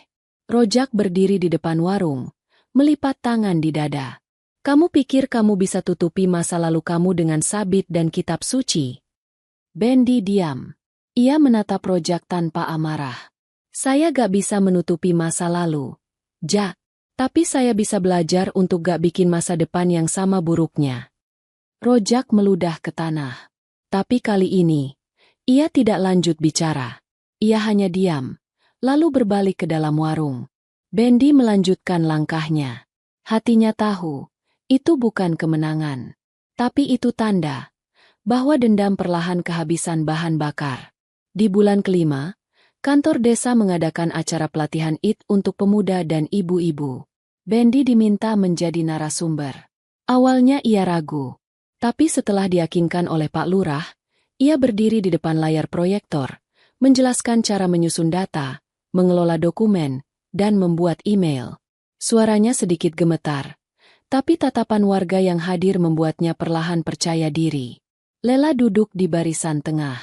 Rojak berdiri di depan warung, melipat tangan di dada. "Kamu pikir kamu bisa tutupi masa lalu kamu dengan sabit dan kitab suci?" Bendi diam. Ia menatap Rojak tanpa amarah. "Saya gak bisa menutupi masa lalu, Ja. Tapi saya bisa belajar untuk gak bikin masa depan yang sama buruknya." Rojak meludah ke tanah. Tapi kali ini, ia tidak lanjut bicara. Ia hanya diam, lalu berbalik ke dalam warung. Bendi melanjutkan langkahnya. Hatinya tahu, itu bukan kemenangan. Tapi itu tanda bahwa dendam perlahan kehabisan bahan bakar. Di bulan kelima, kantor desa mengadakan acara pelatihan Id untuk pemuda dan ibu-ibu. Bendi diminta menjadi narasumber. Awalnya ia ragu, tapi setelah diyakinkan oleh Pak Lurah, Ia berdiri di depan layar proyektor, menjelaskan cara menyusun data, mengelola dokumen, dan membuat email. Suaranya sedikit gemetar, tapi tatapan warga yang hadir membuatnya perlahan percaya diri. Lela duduk di barisan tengah.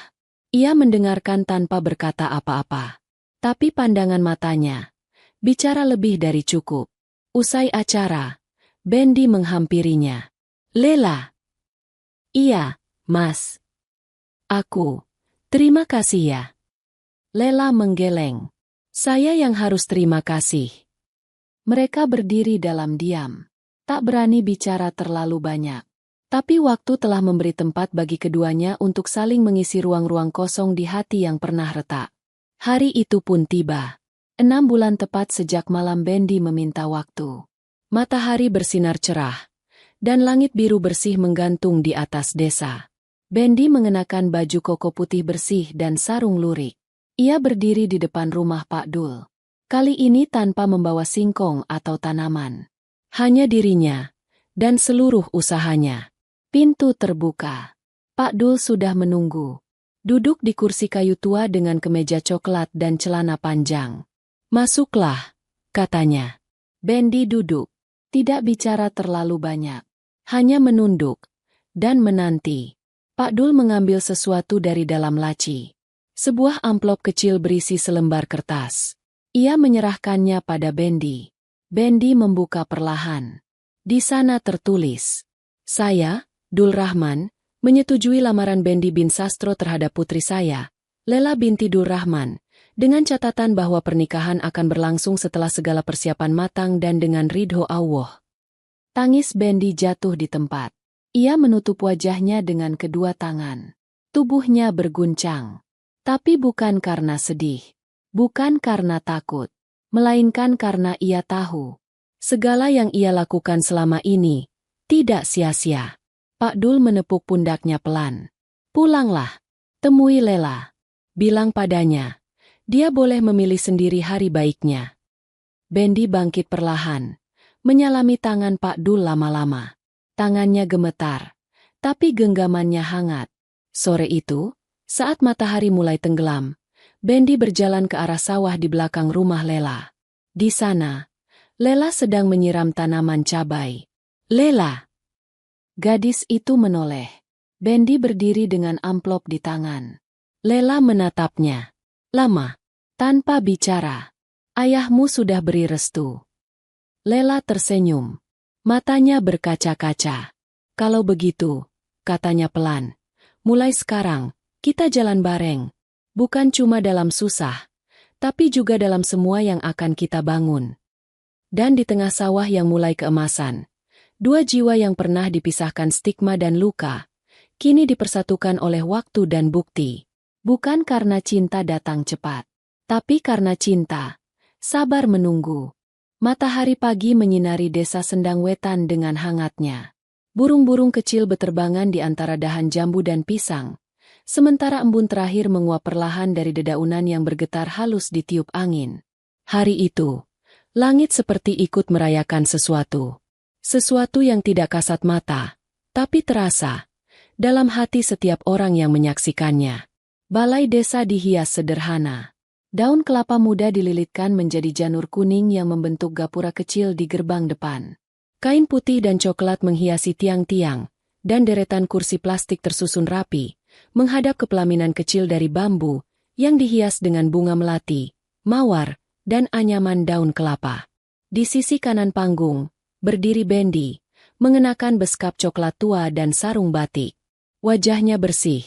Ia mendengarkan tanpa berkata apa-apa. Tapi pandangan matanya bicara lebih dari cukup. Usai acara, Bendy menghampirinya. Lela. Iya, Mas. Aku. Terima kasih ya. Lela menggeleng. Saya yang harus terima kasih. Mereka berdiri dalam diam. Tak berani bicara terlalu banyak. Tapi waktu telah memberi tempat bagi keduanya untuk saling mengisi ruang-ruang kosong di hati yang pernah retak. Hari itu pun tiba. 6 bulan tepat sejak malam Bendy meminta waktu. Matahari bersinar cerah, dan langit biru bersih menggantung di atas desa. Bendy mengenakan baju koko putih bersih dan sarung lurik. Ia berdiri di depan rumah Pak Dul. Kali ini tanpa membawa singkong atau tanaman. Hanya dirinya, dan seluruh usahanya. Pintu terbuka. Pak Dul sudah menunggu. Duduk di kursi kayu tua dengan kemeja coklat dan celana panjang. Masuklah, katanya. Bendy duduk. Tidak bicara terlalu banyak. Hanya menunduk. Dan menanti. Pak Dul mengambil sesuatu dari dalam laci. Sebuah amplop kecil berisi selembar kertas. Ia menyerahkannya pada Bendy. Bendy membuka perlahan. Di sana tertulis, "Saya, Dul Rahman, menyetujui lamaran Bendy bin Sastro terhadap putri saya, Lela binti Dul Rahman, dengan catatan bahwa pernikahan akan berlangsung setelah segala persiapan matang dan dengan ridho Allah." Tangis Bendy jatuh di tempat. Ia menutup wajahnya dengan kedua tangan. Tubuhnya berguncang. Tapi bukan karena sedih. Bukan karena takut, melainkan karena ia tahu segala yang ia lakukan selama ini tidak sia-sia. Pak Dul menepuk pundaknya pelan. "Pulanglah, temui Lela. Bilang padanya, dia boleh memilih sendiri hari baiknya." Bendy bangkit perlahan, menyalami tangan Pak Dul lama-lama. Tangannya gemetar, tapi genggamannya hangat. Sore itu, saat matahari mulai tenggelam, Bendy berjalan ke arah sawah di belakang rumah Lela. Di sana, Lela sedang menyiram tanaman cabai. "Lela!" Gadis itu menoleh. Bendy berdiri dengan amplop di tangan. Lela menatapnya. Lama, tanpa bicara. "Ayahmu sudah beri restu." Lela tersenyum. Matanya berkaca-kaca. "Kalau begitu," katanya pelan, "mulai sekarang, kita jalan bareng. Bukan cuma dalam susah, tapi juga dalam semua yang akan kita bangun." Dan di tengah sawah yang mulai keemasan, 2 jiwa yang pernah dipisahkan stigma dan luka, kini dipersatukan oleh waktu dan bukti. Bukan karena cinta datang cepat, tapi karena cinta sabar menunggu. Matahari pagi menyinari desa Sendang Wetan dengan hangatnya. Burung-burung kecil beterbangan di antara dahan jambu dan pisang. Sementara embun terakhir menguap perlahan dari dedaunan yang bergetar halus ditiup angin. Hari itu, langit seperti ikut merayakan sesuatu. Sesuatu yang tidak kasat mata, tapi terasa dalam hati setiap orang yang menyaksikannya. Balai desa dihias sederhana. Daun kelapa muda dililitkan menjadi janur kuning yang membentuk gapura kecil di gerbang depan. Kain putih dan coklat menghiasi tiang-tiang, dan deretan kursi plastik tersusun rapi, menghadap ke pelaminan kecil dari bambu, yang dihias dengan bunga melati, mawar, dan anyaman daun kelapa. Di sisi kanan panggung, berdiri Bendy, mengenakan beskap coklat tua dan sarung batik. Wajahnya bersih,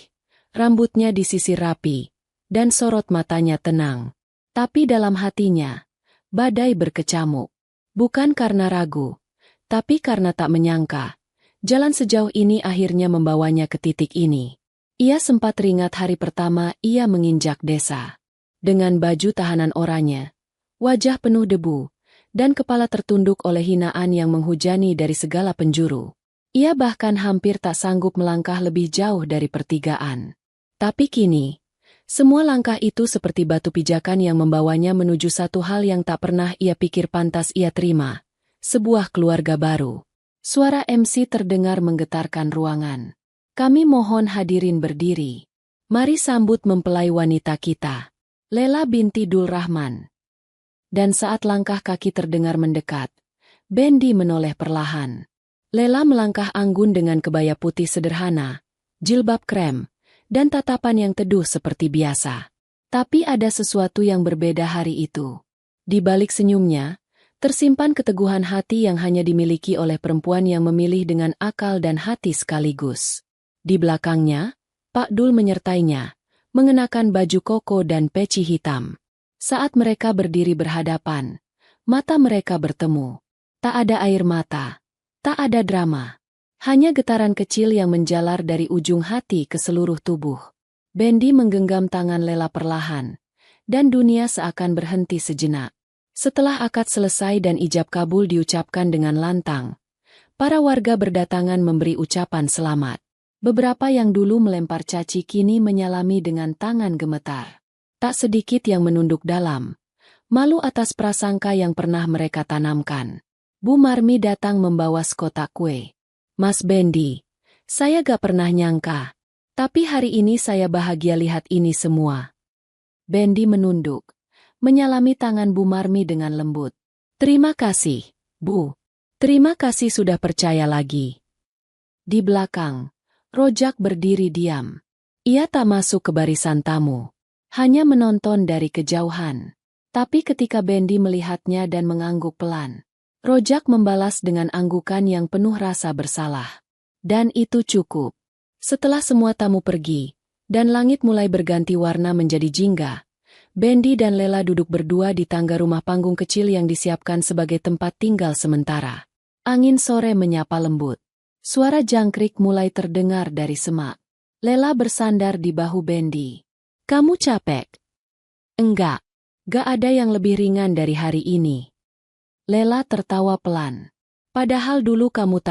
rambutnya disisir rapi, dan sorot matanya tenang. Tapi dalam hatinya, badai berkecamuk. Bukan karena ragu, tapi karena tak menyangka, jalan sejauh ini akhirnya membawanya ke titik ini. Ia sempat teringat hari pertama ia menginjak desa. Dengan baju tahanan oranye, wajah penuh debu, dan kepala tertunduk oleh hinaan yang menghujani dari segala penjuru. Ia bahkan hampir tak sanggup melangkah lebih jauh dari pertigaan. Tapi kini, semua langkah itu seperti batu pijakan yang membawanya menuju satu hal yang tak pernah ia pikir pantas ia terima. Sebuah keluarga baru. Suara MC terdengar menggetarkan ruangan. "Kami mohon hadirin berdiri." Mari sambut mempelai wanita kita, Lela binti Dul Rahman. Dan saat langkah kaki terdengar mendekat, Bendi menoleh perlahan. Lela melangkah anggun dengan kebaya putih sederhana, jilbab krem, dan tatapan yang teduh seperti biasa. Tapi ada sesuatu yang berbeda hari itu. Di balik senyumnya, tersimpan keteguhan hati yang hanya dimiliki oleh perempuan yang memilih dengan akal dan hati sekaligus. Di belakangnya, Pak Dul menyertainya, mengenakan baju koko dan peci hitam. Saat mereka berdiri berhadapan, mata mereka bertemu. Tak ada air mata, tak ada drama. Hanya getaran kecil yang menjalar dari ujung hati ke seluruh tubuh. Bendi menggenggam tangan Lela perlahan, dan dunia seakan berhenti sejenak. Setelah akad selesai dan ijab kabul diucapkan dengan lantang, para warga berdatangan memberi ucapan selamat. Beberapa yang dulu melempar caci kini menyalami dengan tangan gemetar. Tak sedikit yang menunduk dalam, malu atas prasangka yang pernah mereka tanamkan. Bu Marmi datang membawa sekotak kue. Mas Bendi, saya gak pernah nyangka, tapi hari ini saya bahagia lihat ini semua. Bendi menunduk, menyalami tangan Bu Marmi dengan lembut. Terima kasih, Bu. Terima kasih sudah percaya lagi. Di belakang, Rojak berdiri diam. Ia tak masuk ke barisan tamu. Hanya menonton dari kejauhan. Tapi ketika Bendi melihatnya dan mengangguk pelan, Rojak membalas dengan anggukan yang penuh rasa bersalah. Dan itu cukup. Setelah semua tamu pergi, dan langit mulai berganti warna menjadi jingga, Bendi dan Lela duduk berdua di tangga rumah panggung kecil yang disiapkan sebagai tempat tinggal sementara. Angin sore menyapa lembut. Suara jangkrik mulai terdengar dari semak. Lela bersandar di bahu Bendi. Kamu capek? Enggak. Gak ada yang lebih ringan dari hari ini. Lela tertawa pelan. Padahal dulu kamu